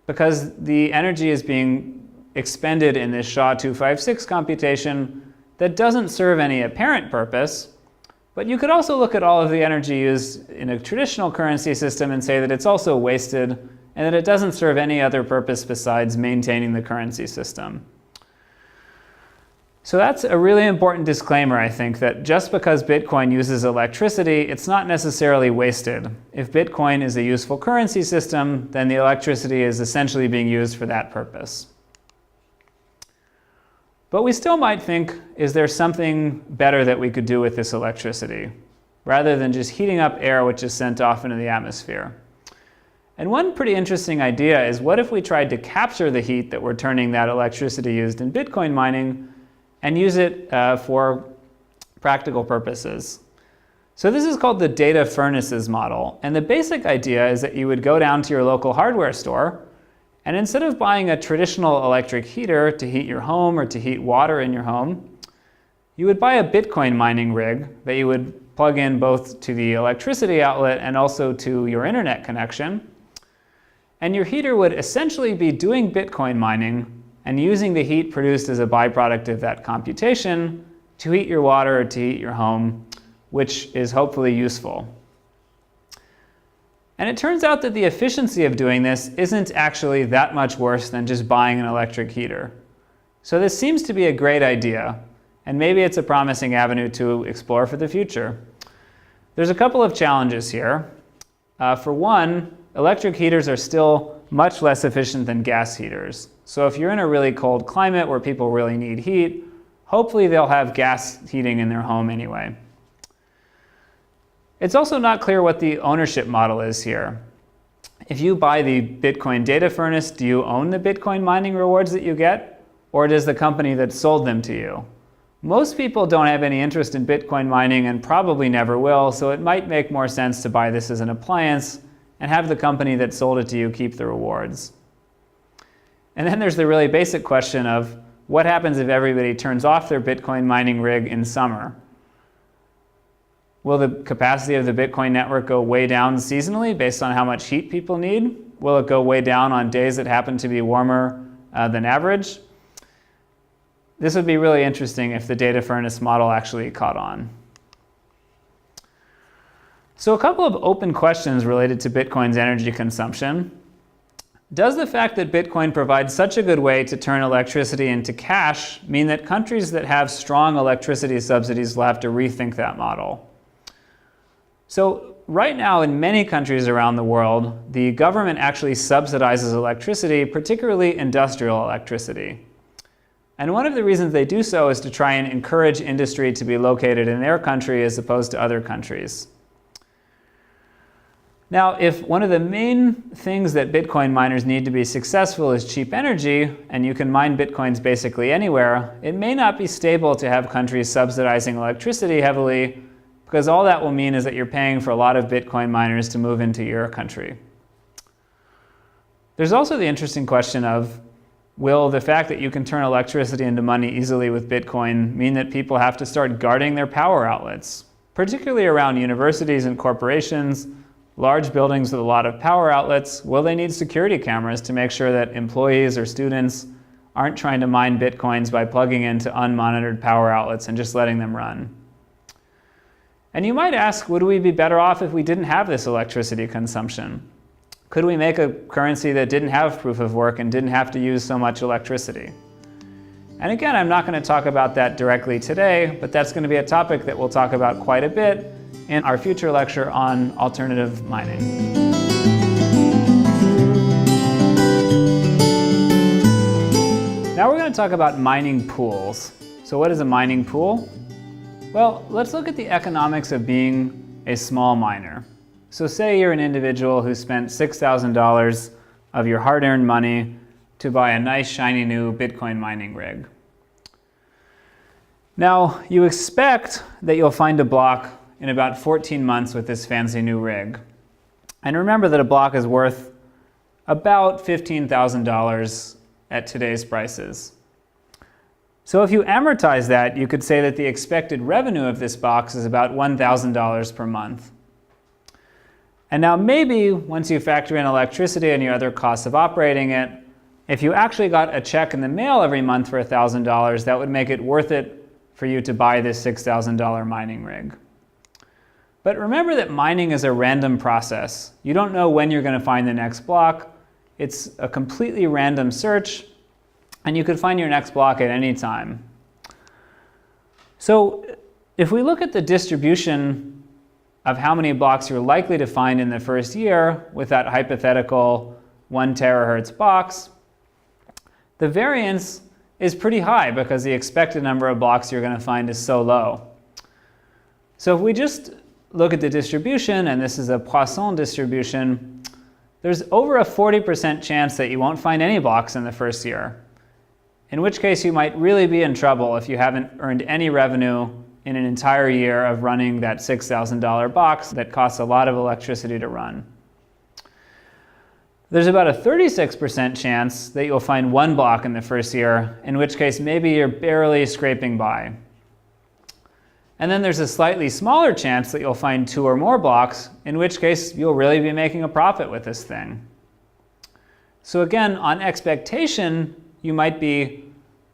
because the energy is being expended in this SHA-256 computation that doesn't serve any apparent purpose. But you could also look at all of the energy used in a traditional currency system and say that it's also wasted and that it doesn't serve any other purpose besides maintaining the currency system. So that's a really important disclaimer, I think, that just because Bitcoin uses electricity, it's not necessarily wasted. If Bitcoin is a useful currency system, then the electricity is essentially being used for that purpose. But we still might think, is there something better that we could do with this electricity, rather than just heating up air which is sent off into the atmosphere? And one pretty interesting idea is, what if we tried to capture the heat that we're turning that electricity used in Bitcoin mining and use it for practical purposes? So this is called the data furnaces model. And the basic idea is that you would go down to your local hardware store, and instead of buying a traditional electric heater to heat your home or to heat water in your home, you would buy a Bitcoin mining rig that you would plug in both to the electricity outlet and also to your internet connection. And your heater would essentially be doing Bitcoin mining and using the heat produced as a byproduct of that computation to heat your water or to heat your home, which is hopefully useful. And it turns out that the efficiency of doing this isn't actually that much worse than just buying an electric heater. So this seems to be a great idea, and maybe it's a promising avenue to explore for the future. There's a couple of challenges here. For one, electric heaters are still much less efficient than gas heaters. So if you're in a really cold climate where people really need heat, hopefully they'll have gas heating in their home anyway. It's also not clear what the ownership model is here. If you buy the Bitcoin data furnace, do you own the Bitcoin mining rewards that you get? Or does the company that sold them to you? Most people don't have any interest in Bitcoin mining and probably never will, so it might make more sense to buy this as an appliance and have the company that sold it to you keep the rewards. And then there's the really basic question of what happens if everybody turns off their Bitcoin mining rig in summer? Will the capacity of the Bitcoin network go way down seasonally based on how much heat people need? Will it go way down on days that happen to be warmer than average? This would be really interesting if the data furnace model actually caught on. So a couple of open questions related to Bitcoin's energy consumption. Does the fact that Bitcoin provides such a good way to turn electricity into cash mean that countries that have strong electricity subsidies will have to rethink that model? So right now in many countries around the world, the government actually subsidizes electricity, particularly industrial electricity. And one of the reasons they do so is to try and encourage industry to be located in their country as opposed to other countries. Now, if one of the main things that Bitcoin miners need to be successful is cheap energy, and you can mine Bitcoins basically anywhere, it may not be stable to have countries subsidizing electricity heavily, because all that will mean is that you're paying for a lot of Bitcoin miners to move into your country. There's also the interesting question of, will the fact that you can turn electricity into money easily with Bitcoin mean that people have to start guarding their power outlets, particularly around universities and corporations, large buildings with a lot of power outlets? Will they need security cameras to make sure that employees or students aren't trying to mine Bitcoins by plugging into unmonitored power outlets and just letting them run? And you might ask, would we be better off if we didn't have this electricity consumption? Could we make a currency that didn't have proof of work and didn't have to use so much electricity? And again, I'm not going to talk about that directly today, but that's going to be a topic that we'll talk about quite a bit in our future lecture on alternative mining. Now we're going to talk about mining pools. So what is a mining pool? Well, let's look at the economics of being a small miner. So say you're an individual who spent $6,000 of your hard-earned money to buy a nice shiny new Bitcoin mining rig. Now, you expect that you'll find a block in about 14 months with this fancy new rig. And remember that a block is worth about $15,000 at today's prices. So if you amortize that, you could say that the expected revenue of this box is about $1,000 per month. And now maybe once you factor in electricity and your other costs of operating it, if you actually got a check in the mail every month for $1,000, that would make it worth it for you to buy this $6,000 mining rig. But remember that mining is a random process. You don't know when you're going to find the next block. It's a completely random search, and you could find your next block at any time. So if we look at the distribution of how many blocks you're likely to find in the first year with that hypothetical 1 terahertz box, the variance is pretty high because the expected number of blocks you're going to find is so low. So if we just look at the distribution, and this is a Poisson distribution, there's over a 40% chance that you won't find any blocks in the first year. In which case you might really be in trouble if you haven't earned any revenue in an entire year of running that $6,000 box that costs a lot of electricity to run. There's about a 36% chance that you'll find one block in the first year, in which case maybe you're barely scraping by. And then there's a slightly smaller chance that you'll find 2 or more blocks, in which case you'll really be making a profit with this thing. So again, on expectation, you might be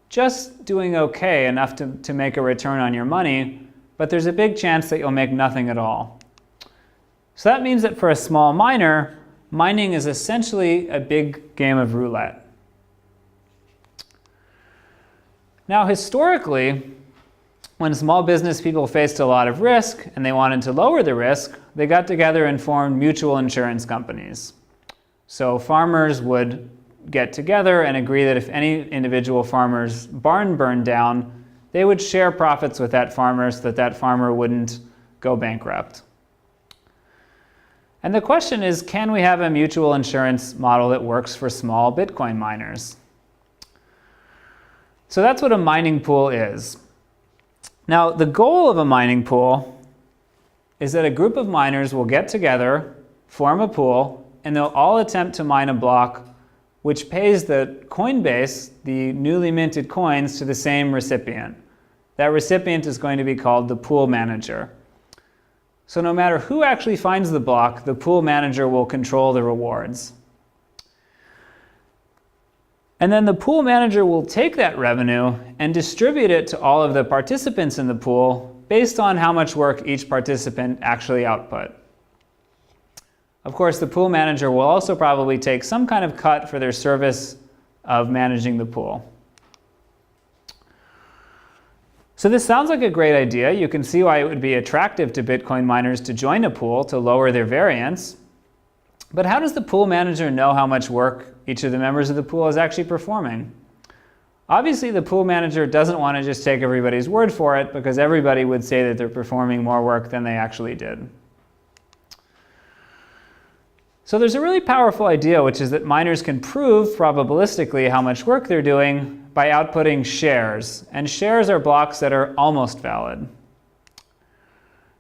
just doing okay enough to make a return on your money, but there's a big chance that you'll make nothing at all. So that means that for a small miner, mining is essentially a big game of roulette. Now historically, when small business people faced a lot of risk and they wanted to lower the risk, they got together and formed mutual insurance companies. So farmers would get together and agree that if any individual farmer's barn burned down, they would share profits with that farmer so that that farmer wouldn't go bankrupt. And the question is, can we have a mutual insurance model that works for small Bitcoin miners? So that's what a mining pool is. Now, the goal of a mining pool is that a group of miners will get together, form a pool, and they'll all attempt to mine a block which pays the Coinbase, the newly minted coins, to the same recipient. That recipient is going to be called the pool manager. So no matter who actually finds the block, the pool manager will control the rewards. And then the pool manager will take that revenue and distribute it to all of the participants in the pool based on how much work each participant actually output. Of course, the pool manager will also probably take some kind of cut for their service of managing the pool. So this sounds like a great idea. You can see why it would be attractive to Bitcoin miners to join a pool to lower their variance. But how does the pool manager know how much work each of the members of the pool is actually performing? Obviously, the pool manager doesn't want to just take everybody's word for it, because everybody would say that they're performing more work than they actually did. So there's a really powerful idea, which is that miners can prove probabilistically how much work they're doing by outputting shares. And shares are blocks that are almost valid.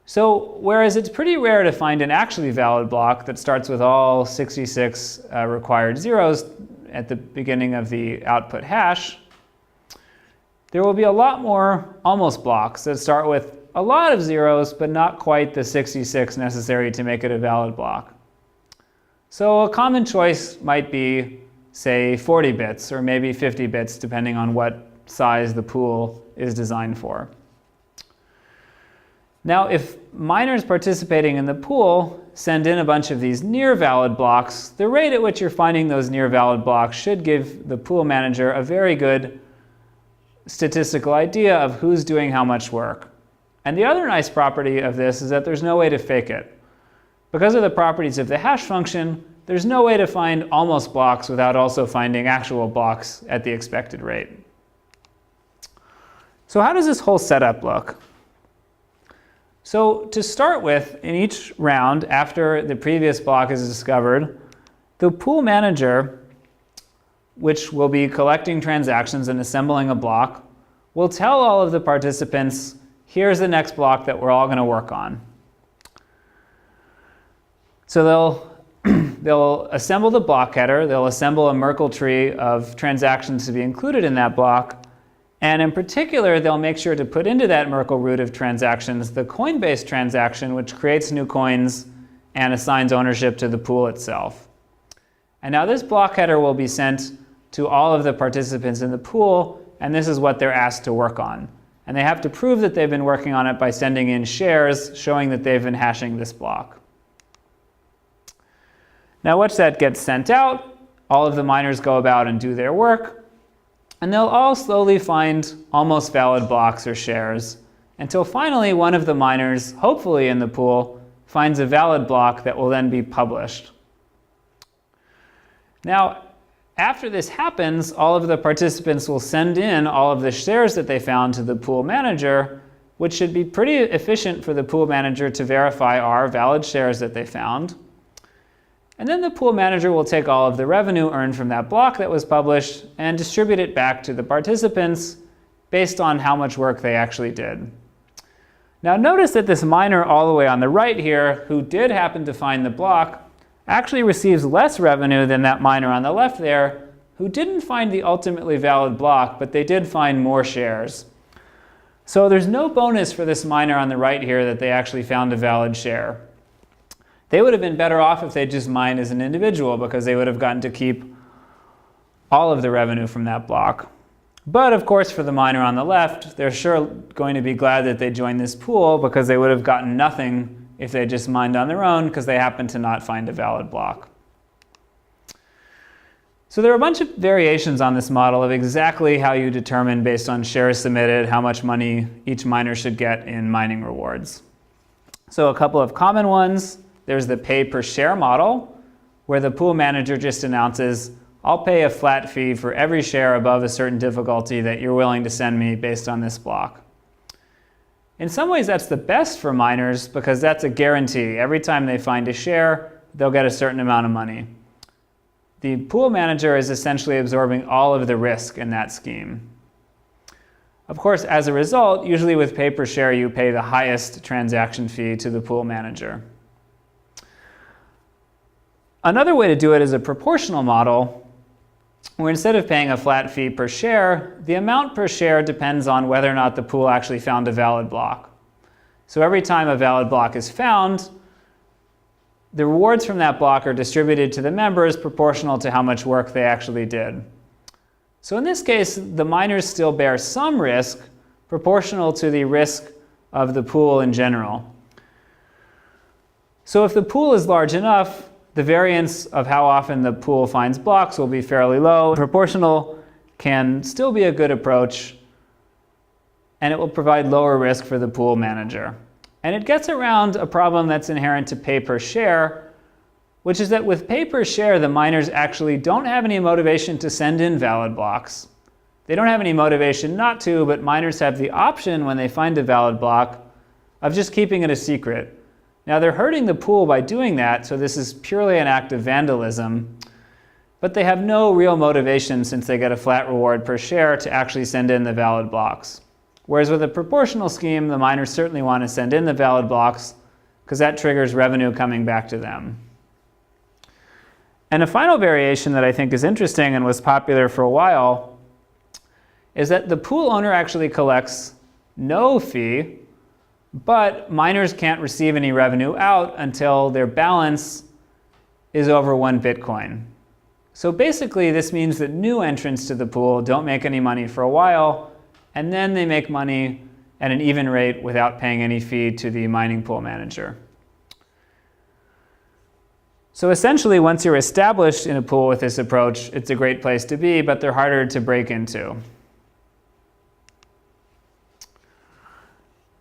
So whereas it's pretty rare to find an actually valid block that starts with all 66 required zeros at the beginning of the output hash, there will be a lot more almost blocks that start with a lot of zeros, but not quite the 66 necessary to make it a valid block. So a common choice might be, say, 40 bits or maybe 50 bits, depending on what size the pool is designed for. Now, if miners participating in the pool send in a bunch of these near valid blocks, the rate at which you're finding those near valid blocks should give the pool manager a very good statistical idea of who's doing how much work. And the other nice property of this is that there's no way to fake it. Because of the properties of the hash function, there's no way to find almost blocks without also finding actual blocks at the expected rate. So how does this whole setup look? So to start with, in each round, after the previous block is discovered, the pool manager, which will be collecting transactions and assembling a block, will tell all of the participants, here's the next block that we're all going to work on. So they'll assemble the block header, they'll assemble a Merkle tree of transactions to be included in that block, and in particular, they'll make sure to put into that Merkle root of transactions the coin-based transaction, which creates new coins and assigns ownership to the pool itself. And now this block header will be sent to all of the participants in the pool, and this is what they're asked to work on. And they have to prove that they've been working on it by sending in shares showing that they've been hashing this block. Now once that gets sent out, all of the miners go about and do their work, and they'll all slowly find almost valid blocks or shares until finally one of the miners, hopefully in the pool, finds a valid block that will then be published. Now, after this happens, all of the participants will send in all of the shares that they found to the pool manager, which should be pretty efficient for the pool manager to verify are valid shares that they found. And then the pool manager will take all of the revenue earned from that block that was published and distribute it back to the participants based on how much work they actually did. Now notice that this miner all the way on the right here, who did happen to find the block, actually receives less revenue than that miner on the left there, who didn't find the ultimately valid block, but they did find more shares. So there's no bonus for this miner on the right here that they actually found a valid share. They would have been better off if they just mined as an individual, because they would have gotten to keep all of the revenue from that block. But of course, for the miner on the left, they're sure going to be glad that they joined this pool, because they would have gotten nothing if they just mined on their own, because they happened to not find a valid block. So there are a bunch of variations on this model of exactly how you determine, based on shares submitted, how much money each miner should get in mining rewards. So a couple of common ones. There's the pay per share model, where the pool manager just announces, I'll pay a flat fee for every share above a certain difficulty that you're willing to send me based on this block. In some ways, that's the best for miners, because that's a guarantee. Every time they find a share, they'll get a certain amount of money. The pool manager is essentially absorbing all of the risk in that scheme. Of course, as a result, usually with pay per share, you pay the highest transaction fee to the pool manager. Another way to do it is a proportional model, where instead of paying a flat fee per share, the amount per share depends on whether or not the pool actually found a valid block. So every time a valid block is found, the rewards from that block are distributed to the members proportional to how much work they actually did. So in this case, the miners still bear some risk proportional to the risk of the pool in general. So if the pool is large enough, the variance of how often the pool finds blocks will be fairly low. Proportional can still be a good approach, and it will provide lower risk for the pool manager. And it gets around a problem that's inherent to pay per share, which is that with pay per share, the miners actually don't have any motivation to send in valid blocks. They don't have any motivation not to, but miners have the option when they find a valid block of just keeping it a secret. Now they're hurting the pool by doing that, so this is purely an act of vandalism, but they have no real motivation, since they get a flat reward per share, to actually send in the valid blocks. Whereas with a proportional scheme, the miners certainly want to send in the valid blocks, because that triggers revenue coming back to them. And a final variation that I think is interesting and was popular for a while is that the pool owner actually collects no fee, but miners can't receive any revenue out until their balance is over 1 Bitcoin. So basically, this means that new entrants to the pool don't make any money for a while, and then they make money at an even rate without paying any fee to the mining pool manager. So essentially, once you're established in a pool with this approach, it's a great place to be, but they're harder to break into.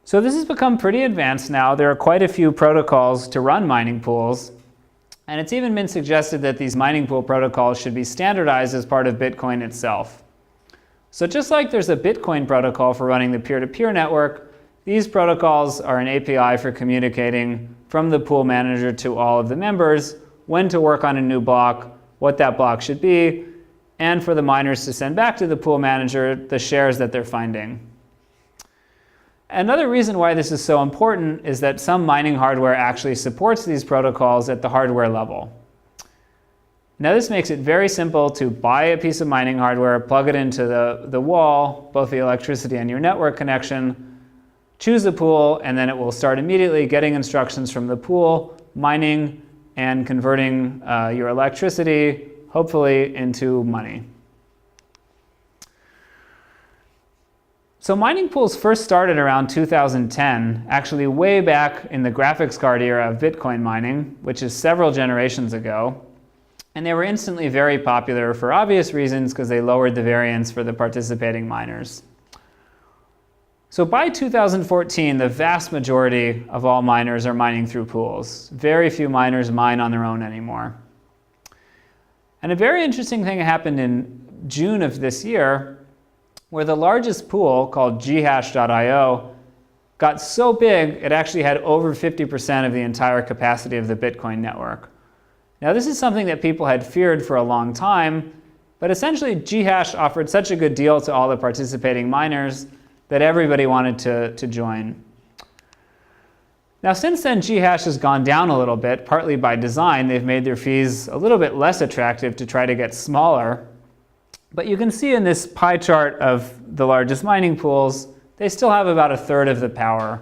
So this has become pretty advanced now. There are quite a few protocols to run mining pools, and it's even been suggested that these mining pool protocols should be standardized as part of Bitcoin itself. So just like there's a Bitcoin protocol for running the peer-to-peer network, these protocols are an API for communicating from the pool manager to all of the members, when to work on a new block, what that block should be, and for the miners to send back to the pool manager the shares that they're finding. Another reason why this is so important is that some mining hardware actually supports these protocols at the hardware level. Now this makes it very simple to buy a piece of mining hardware, plug it into the wall, both the electricity and your network connection, choose a pool, and then it will start immediately getting instructions from the pool, mining, and converting your electricity, hopefully, into money. So mining pools first started around 2010, actually way back in the graphics card era of Bitcoin mining, which is several generations ago. And they were instantly very popular for obvious reasons, because they lowered the variance for the participating miners. So by 2014, the vast majority of all miners are mining through pools. Very few miners mine on their own anymore. And a very interesting thing happened in June of this year, where the largest pool, called ghash.io, got so big it actually had over 50% of the entire capacity of the Bitcoin network. Now this is something that people had feared for a long time, but essentially ghash offered such a good deal to all the participating miners that everybody wanted to join. Now since then, ghash has gone down a little bit, partly by design. They've made their fees a little bit less attractive to try to get smaller. But you can see in this pie chart of the largest mining pools, they still have about a third of the power.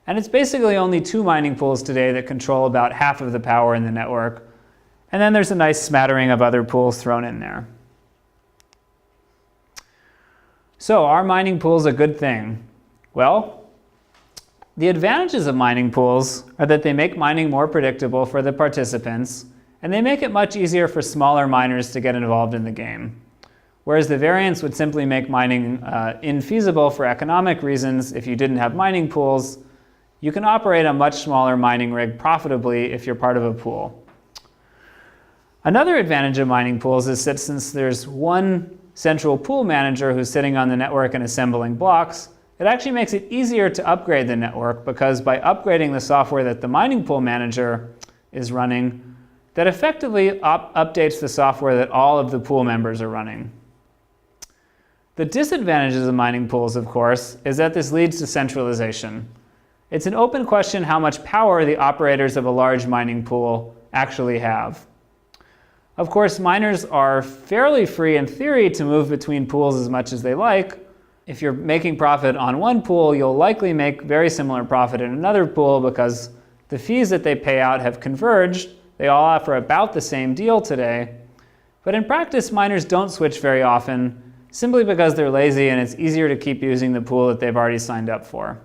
And it's basically only 2 mining pools today that control about half of the power in the network. And then there's a nice smattering of other pools thrown in there. So are mining pools a good thing? Well, the advantages of mining pools are that they make mining more predictable for the participants, and they make it much easier for smaller miners to get involved in the game. Whereas the variance would simply make mining infeasible for economic reasons if you didn't have mining pools, you can operate a much smaller mining rig profitably if you're part of a pool. Another advantage of mining pools is that since there's one central pool manager who's sitting on the network and assembling blocks, it actually makes it easier to upgrade the network, because by upgrading the software that the mining pool manager is running, that effectively updates the software that all of the pool members are running. The disadvantages of mining pools, of course, is that this leads to centralization. It's an open question how much power the operators of a large mining pool actually have. Of course, miners are fairly free in theory to move between pools as much as they like. If you're making profit on one pool, you'll likely make very similar profit in another pool, because the fees that they pay out have converged. They all offer about the same deal today. But in practice, miners don't switch very often, simply because they're lazy and it's easier to keep using the pool that they've already signed up for.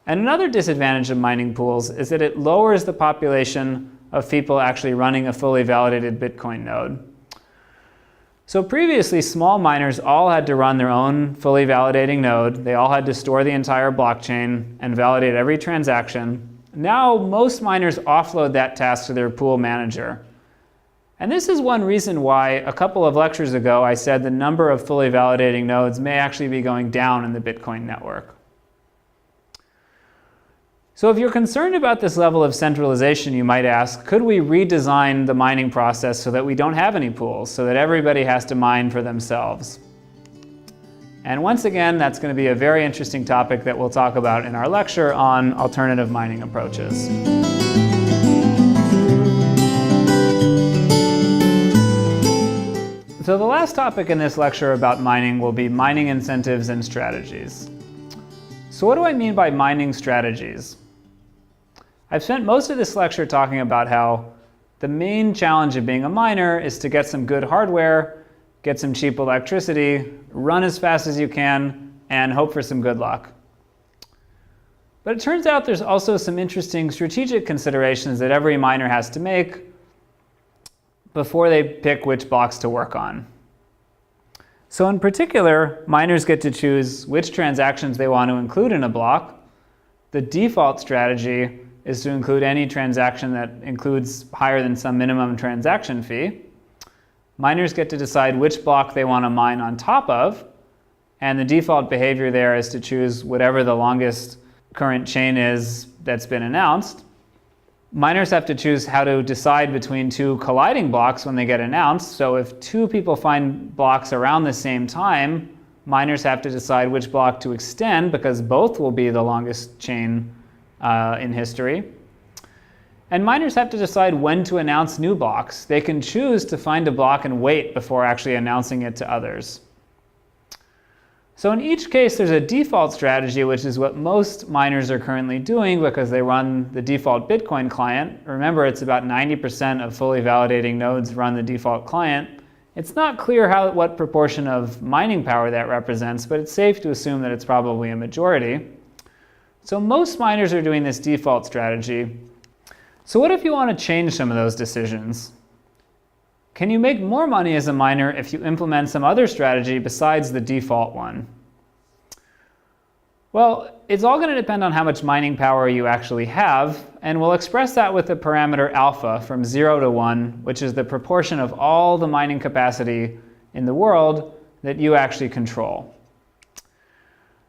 And another disadvantage of mining pools is that it lowers the population of people actually running a fully validated Bitcoin node. So previously, small miners all had to run their own fully validating node. They all had to store the entire blockchain and validate every transaction. Now, most miners offload that task to their pool manager. And this is one reason why a couple of lectures ago I said the number of fully validating nodes may actually be going down in the Bitcoin network. So if you're concerned about this level of centralization, you might ask, could we redesign the mining process so that we don't have any pools, so that everybody has to mine for themselves? And once again, that's going to be a very interesting topic that we'll talk about in our lecture on alternative mining approaches. So the last topic in this lecture about mining will be mining incentives and strategies. So what do I mean by mining strategies? I've spent most of this lecture talking about how the main challenge of being a miner is to get some good hardware, get some cheap electricity, run as fast as you can, and hope for some good luck. But it turns out there's also some interesting strategic considerations that every miner has to make before they pick which blocks to work on. So in particular, miners get to choose which transactions they want to include in a block. The default strategy is to include any transaction that includes higher than some minimum transaction fee. Miners get to decide which block they want to mine on top of, and the default behavior there is to choose whatever the longest current chain is that's been announced. Miners have to choose how to decide between two colliding blocks when they get announced. So if two people find blocks around the same time, miners have to decide which block to extend because both will be the longest chain in history. And miners have to decide when to announce new blocks. They can choose to find a block and wait before actually announcing it to others. So in each case, there's a default strategy, which is what most miners are currently doing because they run the default Bitcoin client. Remember, it's about 90% of fully validating nodes run the default client. It's not clear what proportion of mining power that represents, but it's safe to assume that it's probably a majority. So most miners are doing this default strategy. So what if you want to change some of those decisions? Can you make more money as a miner if you implement some other strategy besides the default one? Well, it's all going to depend on how much mining power you actually have, and we'll express that with the parameter alpha from 0 to 1, which is the proportion of all the mining capacity in the world that you actually control.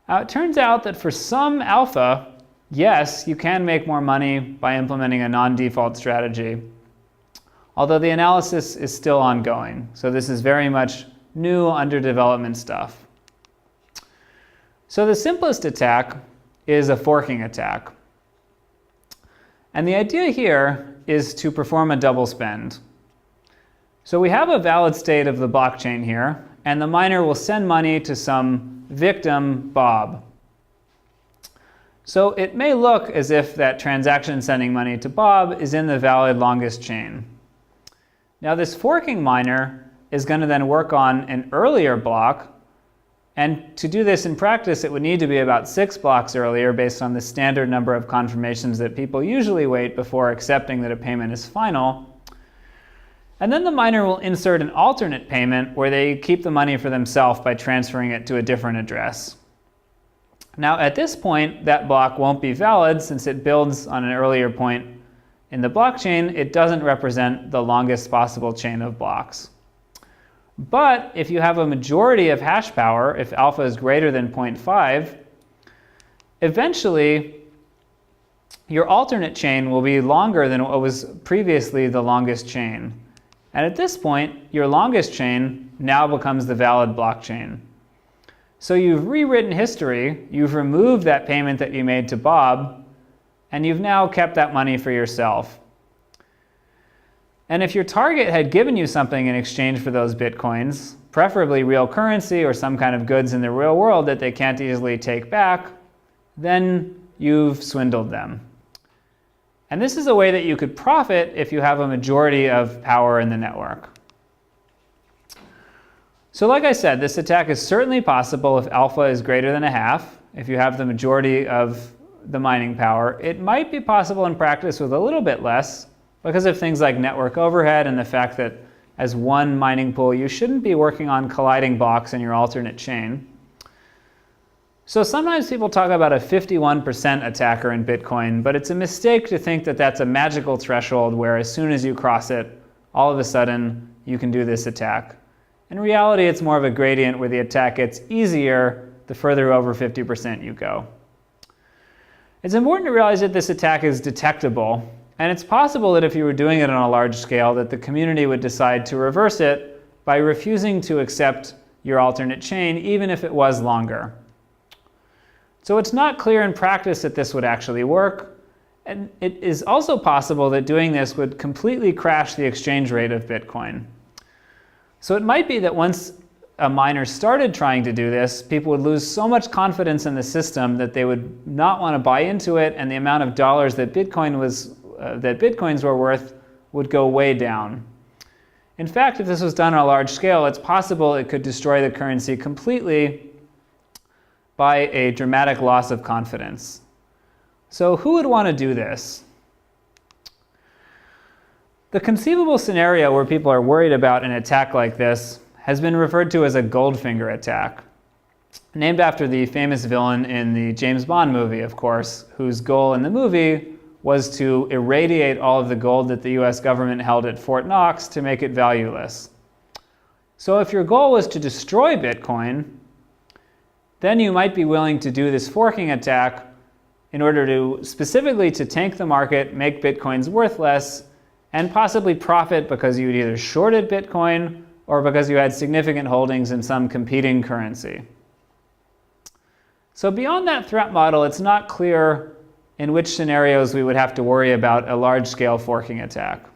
Now, it turns out that for some alpha, yes, you can make more money by implementing a non-default strategy, although the analysis is still ongoing. So this is very much new, under development stuff. So the simplest attack is a forking attack. And the idea here is to perform a double spend. So we have a valid state of the blockchain here, and the miner will send money to some victim, Bob. So it may look as if that transaction sending money to Bob is in the valid longest chain. Now this forking miner is going to then work on an earlier block, and to do this in practice it would need to be about 6 blocks earlier based on the standard number of confirmations that people usually wait before accepting that a payment is final. And then the miner will insert an alternate payment where they keep the money for themselves by transferring it to a different address. Now at this point that block won't be valid since it builds on an earlier point in the blockchain. It doesn't represent the longest possible chain of blocks. But if you have a majority of hash power, if alpha is greater than 0.5, eventually your alternate chain will be longer than what was previously the longest chain. And at this point, your longest chain now becomes the valid blockchain. So you've rewritten history, you've removed that payment that you made to Bob, and you've now kept that money for yourself. And if your target had given you something in exchange for those bitcoins, preferably real currency or some kind of goods in the real world that they can't easily take back, then you've swindled them. And this is a way that you could profit if you have a majority of power in the network. So like I said, this attack is certainly possible if alpha is greater than 1/2, if you have the majority of the mining power. It might be possible in practice with a little bit less because of things like network overhead and the fact that as one mining pool, you shouldn't be working on colliding blocks in your alternate chain. So sometimes people talk about a 51% attacker in Bitcoin, but it's a mistake to think that that's a magical threshold where as soon as you cross it, all of a sudden you can do this attack. In reality, it's more of a gradient where the attack gets easier the further over 50% you go. It's important to realize that this attack is detectable, and it's possible that if you were doing it on a large scale, that the community would decide to reverse it by refusing to accept your alternate chain, even if it was longer. So it's not clear in practice that this would actually work, and it is also possible that doing this would completely crash the exchange rate of Bitcoin. So it might be that once a miner started trying to do this, people would lose so much confidence in the system that they would not want to buy into it, and the amount of dollars that Bitcoins were worth would go way down. In fact, if this was done on a large scale, it's possible it could destroy the currency completely by a dramatic loss of confidence. So who would want to do this? The conceivable scenario where people are worried about an attack like this has been referred to as a Goldfinger attack, named after the famous villain in the James Bond movie, of course, whose goal in the movie was to irradiate all of the gold that the US government held at Fort Knox to make it valueless. So if your goal was to destroy Bitcoin, then you might be willing to do this forking attack in order to specifically to tank the market, make Bitcoins worthless, and possibly profit because you had either shorted Bitcoin or because you had significant holdings in some competing currency. So beyond that threat model, it's not clear in which scenarios we would have to worry about a large-scale forking attack.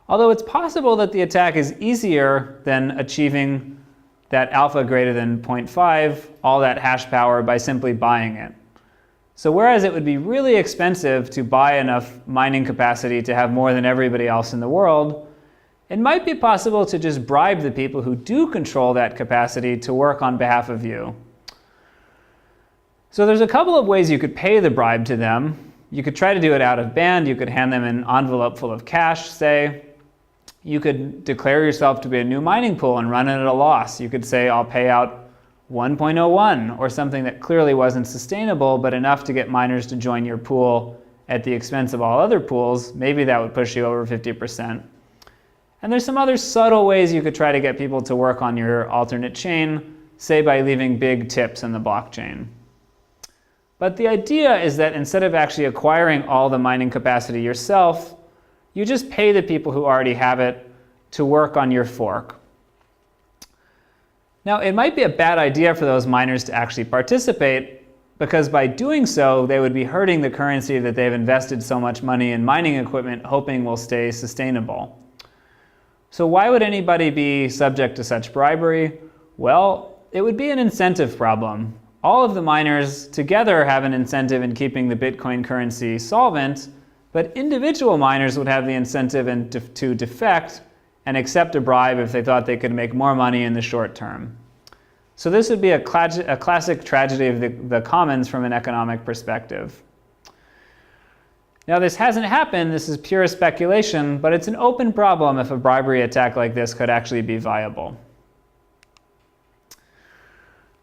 Although it's possible that the attack is easier than achieving that alpha greater than 0.5, all that hash power, by simply buying it. So whereas it would be really expensive to buy enough mining capacity to have more than everybody else in the world, it might be possible to just bribe the people who do control that capacity to work on behalf of you. So there's a couple of ways you could pay the bribe to them. You could try to do it out of band. You could hand them an envelope full of cash, say. You could declare yourself to be a new mining pool and run it at a loss. You could say, I'll pay out 1.01 or something that clearly wasn't sustainable, but enough to get miners to join your pool at the expense of all other pools. Maybe that would push you over 50%. And there's some other subtle ways you could try to get people to work on your alternate chain, say by leaving big tips in the blockchain. But the idea is that instead of actually acquiring all the mining capacity yourself, you just pay the people who already have it to work on your fork. Now, it might be a bad idea for those miners to actually participate, because by doing so, they would be hurting the currency that they've invested so much money in mining equipment, hoping will stay sustainable. So why would anybody be subject to such bribery? Well, it would be an incentive problem. All of the miners together have an incentive in keeping the Bitcoin currency solvent, but individual miners would have the incentive to defect and accept a bribe if they thought they could make more money in the short term. So this would be a classic tragedy of the commons from an economic perspective. Now, this hasn't happened. This is pure speculation, but it's an open problem if a bribery attack like this could actually be viable.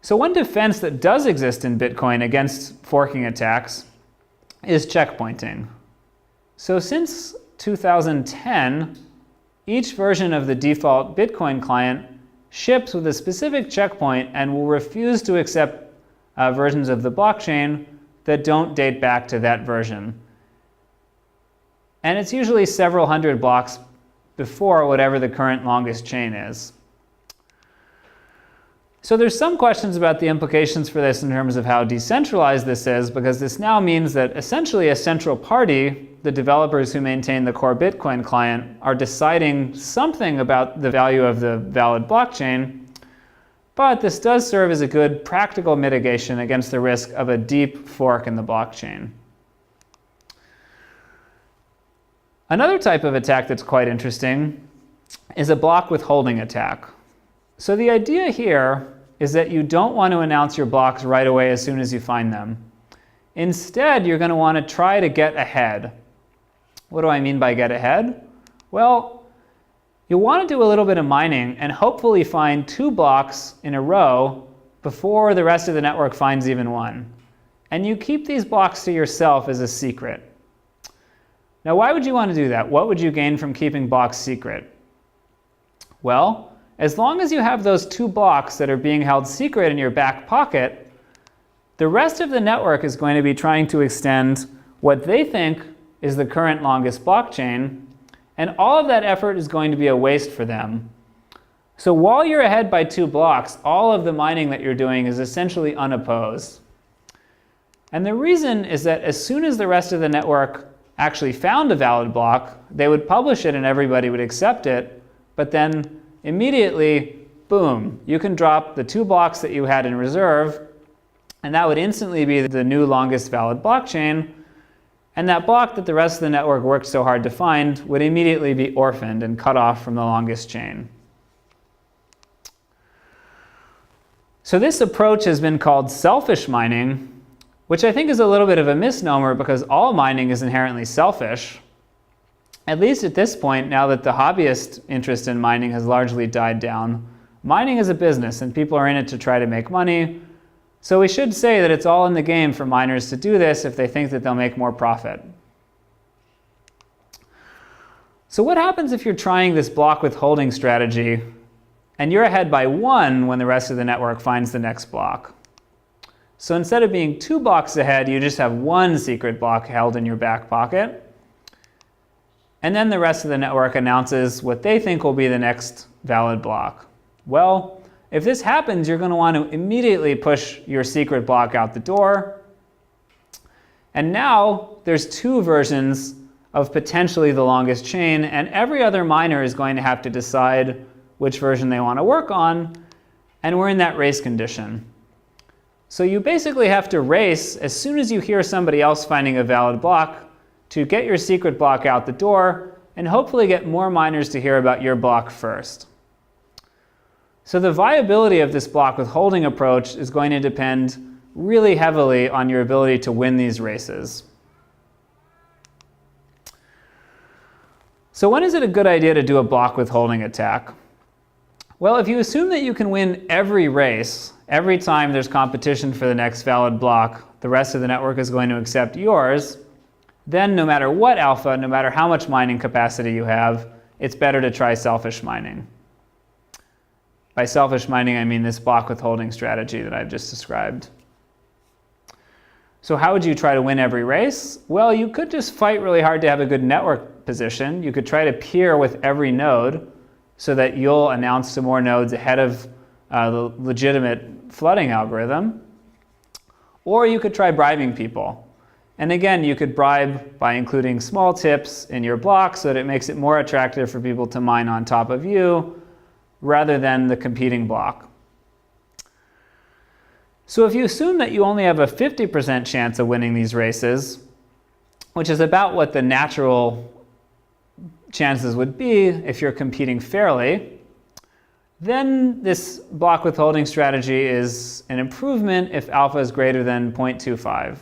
So one defense that does exist in Bitcoin against forking attacks is checkpointing. So since 2010, each version of the default Bitcoin client ships with a specific checkpoint and will refuse to accept versions of the blockchain that don't date back to that version. And it's usually several hundred blocks before whatever the current longest chain is. So there's some questions about the implications for this in terms of how decentralized this is, because this now means that essentially a central party, the developers who maintain the core Bitcoin client, are deciding something about the value of the valid blockchain. But this does serve as a good practical mitigation against the risk of a deep fork in the blockchain. Another type of attack that's quite interesting is a block withholding attack. So the idea here is that you don't want to announce your blocks right away as soon as you find them. Instead, you're going to want to try to get ahead. What do I mean by get ahead? Well, you'll want to do a little bit of mining and hopefully find 2 blocks in a row before the rest of the network finds even one. And you keep these blocks to yourself as a secret. Now, why would you want to do that? What would you gain from keeping blocks secret? Well, as long as you have those 2 blocks that are being held secret in your back pocket, the rest of the network is going to be trying to extend what they think is the current longest blockchain, and all of that effort is going to be a waste for them. So while you're ahead by 2 blocks, all of the mining that you're doing is essentially unopposed. And the reason is that as soon as the rest of the network actually found a valid block, they would publish it and everybody would accept it, but then immediately, boom, you can drop the 2 blocks that you had in reserve, and that would instantly be the new longest valid blockchain, and that block that the rest of the network worked so hard to find would immediately be orphaned and cut off from the longest chain. So this approach has been called selfish mining, which I think is a little bit of a misnomer because all mining is inherently selfish. At least at this point, now that the hobbyist interest in mining has largely died down, mining is a business and people are in it to try to make money. So we should say that it's all in the game for miners to do this if they think that they'll make more profit. So what happens if you're trying this block withholding strategy and you're ahead by 1 when the rest of the network finds the next block? So instead of being 2 blocks ahead, you just have 1 secret block held in your back pocket. And then the rest of the network announces what they think will be the next valid block. Well, if this happens, you're going to want to immediately push your secret block out the door. And now there's 2 versions of potentially the longest chain, and every other miner is going to have to decide which version they want to work on, and we're in that race condition. So you basically have to race as soon as you hear somebody else finding a valid block to get your secret block out the door and hopefully get more miners to hear about your block first. So the viability of this block withholding approach is going to depend really heavily on your ability to win these races. So when is it a good idea to do a block withholding attack? Well, if you assume that you can win every race, every time there's competition for the next valid block, the rest of the network is going to accept yours, then no matter what alpha, no matter how much mining capacity you have, it's better to try selfish mining. By selfish mining, I mean this block withholding strategy that I've just described. So how would you try to win every race? Well, you could just fight really hard to have a good network position. You could try to peer with every node so that you'll announce to more nodes ahead of the legitimate flooding algorithm. Or you could try bribing people. And again, you could bribe by including small tips in your block so that it makes it more attractive for people to mine on top of you rather than the competing block. So if you assume that you only have a 50% chance of winning these races, which is about what the natural chances would be if you're competing fairly, then this block withholding strategy is an improvement if alpha is greater than 0.25.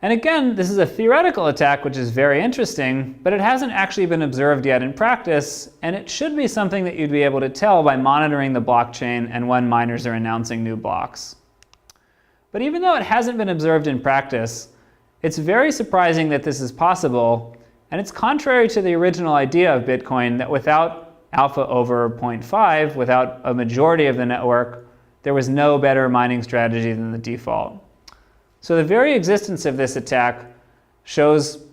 And again, this is a theoretical attack, which is very interesting, but it hasn't actually been observed yet in practice, and it should be something that you'd be able to tell by monitoring the blockchain and when miners are announcing new blocks. But even though it hasn't been observed in practice, it's very surprising that this is possible, and it's contrary to the original idea of Bitcoin that without alpha over 0.5, without a majority of the network, there was no better mining strategy than the default. So the very existence of this attack shows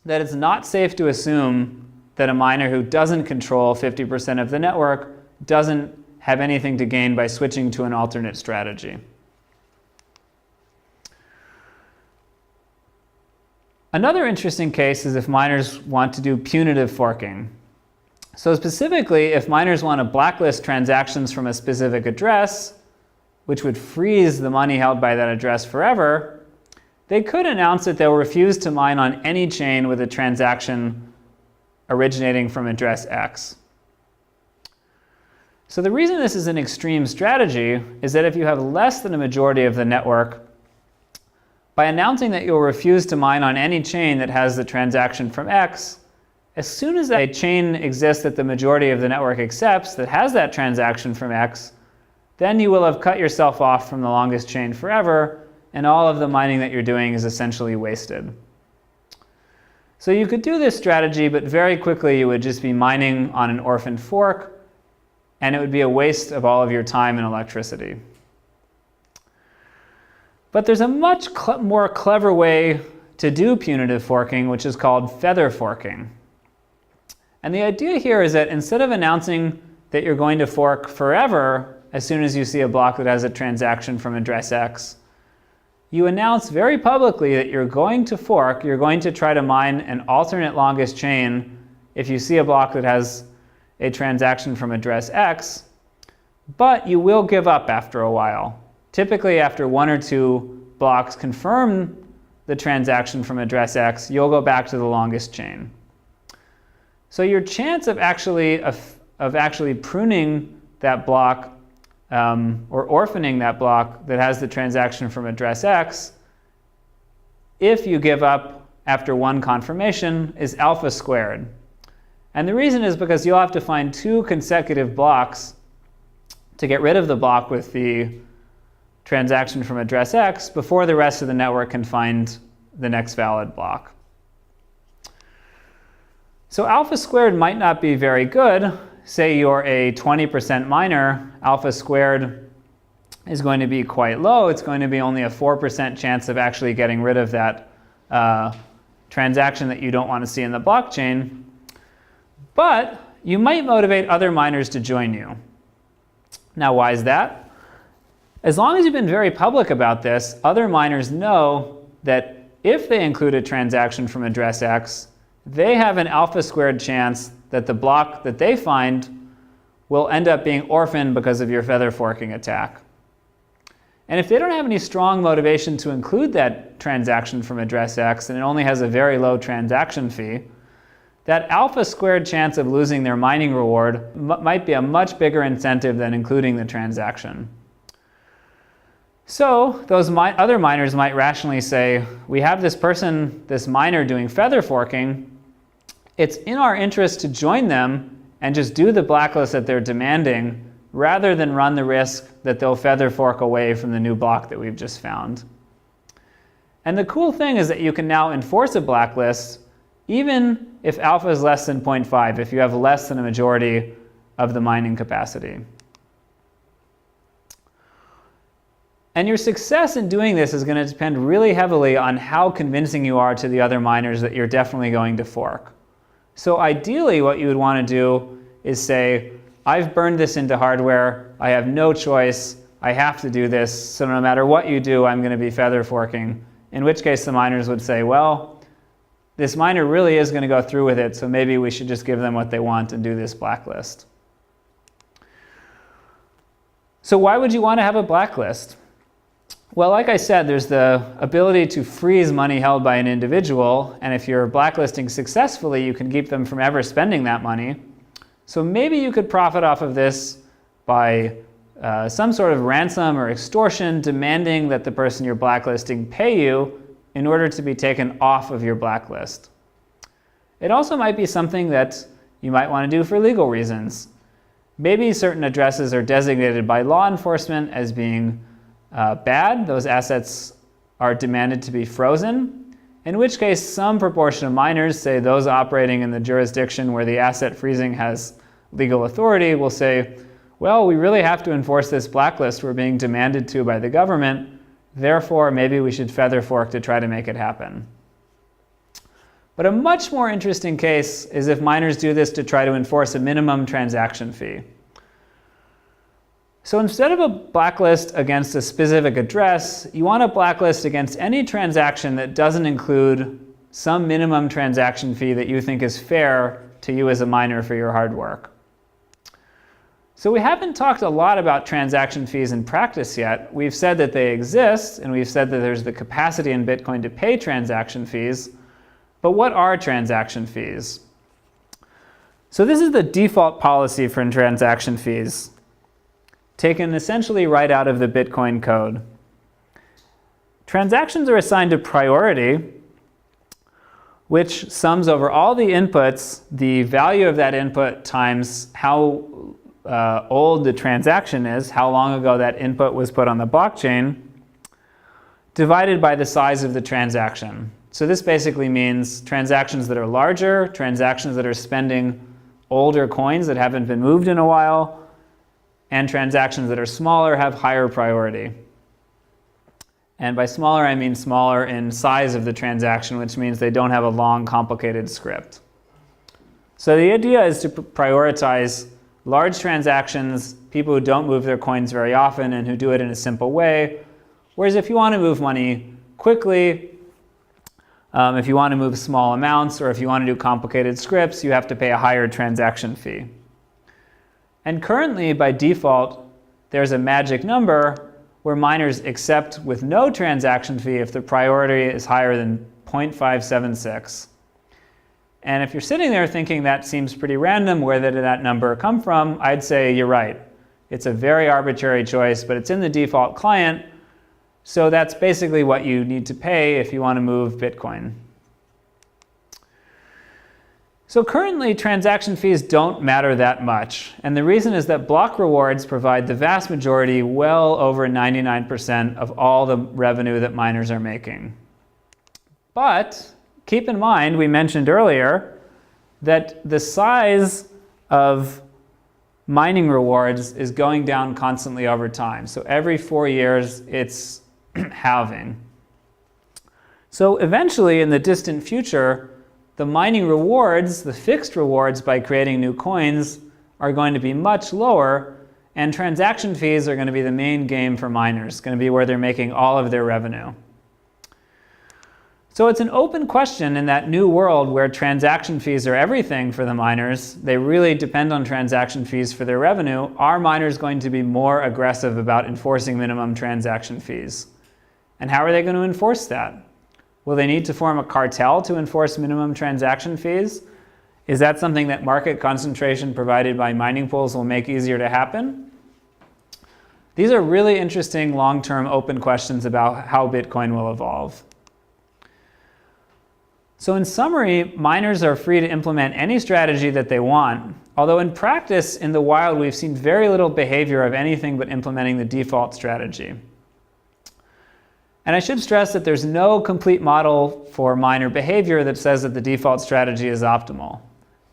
that it's not safe to assume that a miner who doesn't control 50% of the network doesn't have anything to gain by switching to an alternate strategy. Another interesting case is if miners want to do punitive forking. So specifically, if miners want to blacklist transactions from a specific address, which would freeze the money held by that address forever, they could announce that they'll refuse to mine on any chain with a transaction originating from address X. So the reason this is an extreme strategy is that if you have less than a majority of the network, by announcing that you'll refuse to mine on any chain that has the transaction from X, as soon as a chain exists that the majority of the network accepts that has that transaction from X, then you will have cut yourself off from the longest chain forever, and all of the mining that you're doing is essentially wasted. So you could do this strategy, but very quickly you would just be mining on an orphaned fork, and it would be a waste of all of your time and electricity. But there's a much more clever way to do punitive forking, which is called feather forking. And the idea here is that instead of announcing that you're going to fork forever as soon as you see a block that has a transaction from address X, you announce very publicly that you're going to fork, you're going to try to mine an alternate longest chain if you see a block that has a transaction from address X, but you will give up after a while. Typically after 1 or 2 blocks confirm the transaction from address X, you'll go back to the longest chain. So your chance of actually pruning that block or orphaning that block that has the transaction from address X, if you give up after one confirmation, is alpha squared. And the reason is because you'll have to find 2 consecutive blocks to get rid of the block with the transaction from address X before the rest of the network can find the next valid block. So alpha squared might not be very good. Say you're a 20% miner, alpha squared is going to be quite low. It's going to be only a 4% chance of actually getting rid of that transaction that you don't want to see in the blockchain. But you might motivate other miners to join you. Now, why is that? As long as you've been very public about this, other miners know that if they include a transaction from address X, they have an alpha squared chance that the block that they find will end up being orphaned because of your feather forking attack. And if they don't have any strong motivation to include that transaction from address X, and it only has a very low transaction fee, that alpha squared chance of losing their mining reward might be a much bigger incentive than including the transaction. So those other miners might rationally say, we have this person, this miner doing feather forking. It's in our interest to join them and just do the blacklist that they're demanding, rather than run the risk that they'll feather fork away from the new block that we've just found. And the cool thing is that you can now enforce a blacklist even if alpha is less than 0.5, if you have less than a majority of the mining capacity. And your success in doing this is going to depend really heavily on how convincing you are to the other miners that you're definitely going to fork. So ideally, what you would want to do is say, I've burned this into hardware, I have no choice, I have to do this, so no matter what you do, I'm going to be feather forking. In which case the miners would say, well, this miner really is going to go through with it, so maybe we should just give them what they want and do this blacklist. So why would you want to have a blacklist? Well, like I said, there's the ability to freeze money held by an individual, and if you're blacklisting successfully, you can keep them from ever spending that money. So maybe you could profit off of this by some sort of ransom or extortion, demanding that the person you're blacklisting pay you in order to be taken off of your blacklist. It also might be something that you might want to do for legal reasons. Maybe certain addresses are designated by law enforcement as being bad. Those assets are demanded to be frozen, in which case some proportion of miners, say those operating in the jurisdiction where the asset freezing has legal authority, will say, well, we really have to enforce this blacklist we're being demanded to by the government, therefore maybe we should feather fork to try to make it happen. But a much more interesting case is if miners do this to try to enforce a minimum transaction fee. So instead of a blacklist against a specific address, you want a blacklist against any transaction that doesn't include some minimum transaction fee that you think is fair to you as a miner for your hard work. So we haven't talked a lot about transaction fees in practice yet. We've said that they exist, and we've said that there's the capacity in Bitcoin to pay transaction fees. But what are transaction fees? So this is the default policy for transaction fees, taken essentially right out of the Bitcoin code. Transactions are assigned a priority, which sums over all the inputs, the value of that input times how old the transaction is, how long ago that input was put on the blockchain, divided by the size of the transaction. So this basically means transactions that are larger, transactions that are spending older coins that haven't been moved in a while, and transactions that are smaller have higher priority. And by smaller, I mean smaller in size of the transaction, which means they don't have a long, complicated script. So the idea is to prioritize large transactions, people who don't move their coins very often and who do it in a simple way. Whereas if you want to move money quickly, if you want to move small amounts, or if you want to do complicated scripts, you have to pay a higher transaction fee. And currently, by default, there's a magic number where miners accept with no transaction fee if the priority is higher than 0.576. And if you're sitting there thinking that seems pretty random, where did that number come from? I'd say you're right. It's a very arbitrary choice, but it's in the default client, so that's basically what you need to pay if you want to move Bitcoin. So currently, transaction fees don't matter that much, and the reason is that block rewards provide the vast majority, well over 99% of all the revenue that miners are making. But keep in mind, we mentioned earlier, that the size of mining rewards is going down constantly over time. So every 4 years, it's halving. So eventually, in the distant future, the mining rewards, the fixed rewards by creating new coins, are going to be much lower, and transaction fees are going to be the main game for miners. It's going to be where they're making all of their revenue. So it's an open question in that new world where transaction fees are everything for the miners. They really depend on transaction fees for their revenue. Are miners going to be more aggressive about enforcing minimum transaction fees? And how are they going to enforce that? Will they need to form a cartel to enforce minimum transaction fees? Is that something that market concentration provided by mining pools will make easier to happen? These are really interesting long-term open questions about how Bitcoin will evolve. So in summary, miners are free to implement any strategy that they want, although in practice, in the wild, we've seen very little behavior of anything but implementing the default strategy. And I should stress that there's no complete model for miner behavior that says that the default strategy is optimal.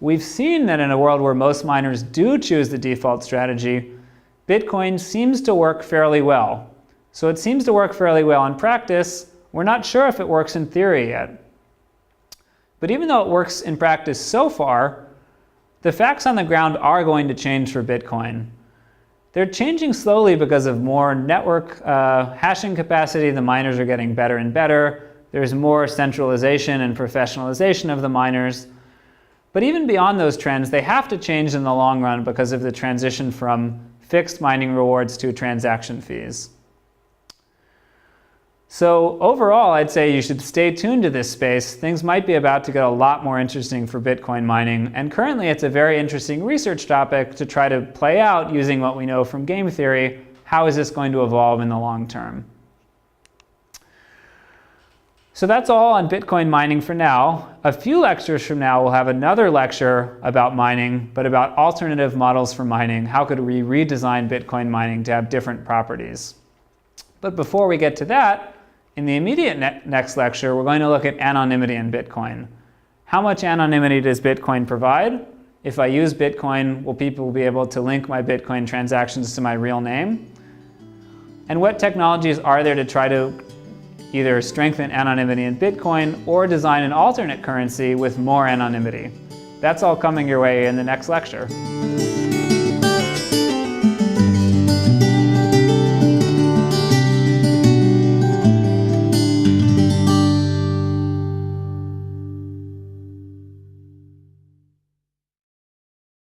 We've seen that in a world where most miners do choose the default strategy, Bitcoin seems to work fairly well. So it seems to work fairly well in practice. We're not sure if it works in theory yet. But even though it works in practice so far, the facts on the ground are going to change for Bitcoin. They're changing slowly because of more network hashing capacity. The miners are getting better and better. There's more centralization and professionalization of the miners. But even beyond those trends, they have to change in the long run because of the transition from fixed mining rewards to transaction fees. So overall, I'd say you should stay tuned to this space. Things might be about to get a lot more interesting for Bitcoin mining. And currently, it's a very interesting research topic to try to play out using what we know from game theory. How is this going to evolve in the long term? So that's all on Bitcoin mining for now. A few lectures from now, we'll have another lecture about mining, but about alternative models for mining. How could we redesign Bitcoin mining to have different properties? But before we get to that, in the immediate next lecture, we're going to look at anonymity in Bitcoin. How much anonymity does Bitcoin provide? If I use Bitcoin, will people be able to link my Bitcoin transactions to my real name? And what technologies are there to try to either strengthen anonymity in Bitcoin or design an alternate currency with more anonymity? That's all coming your way in the next lecture.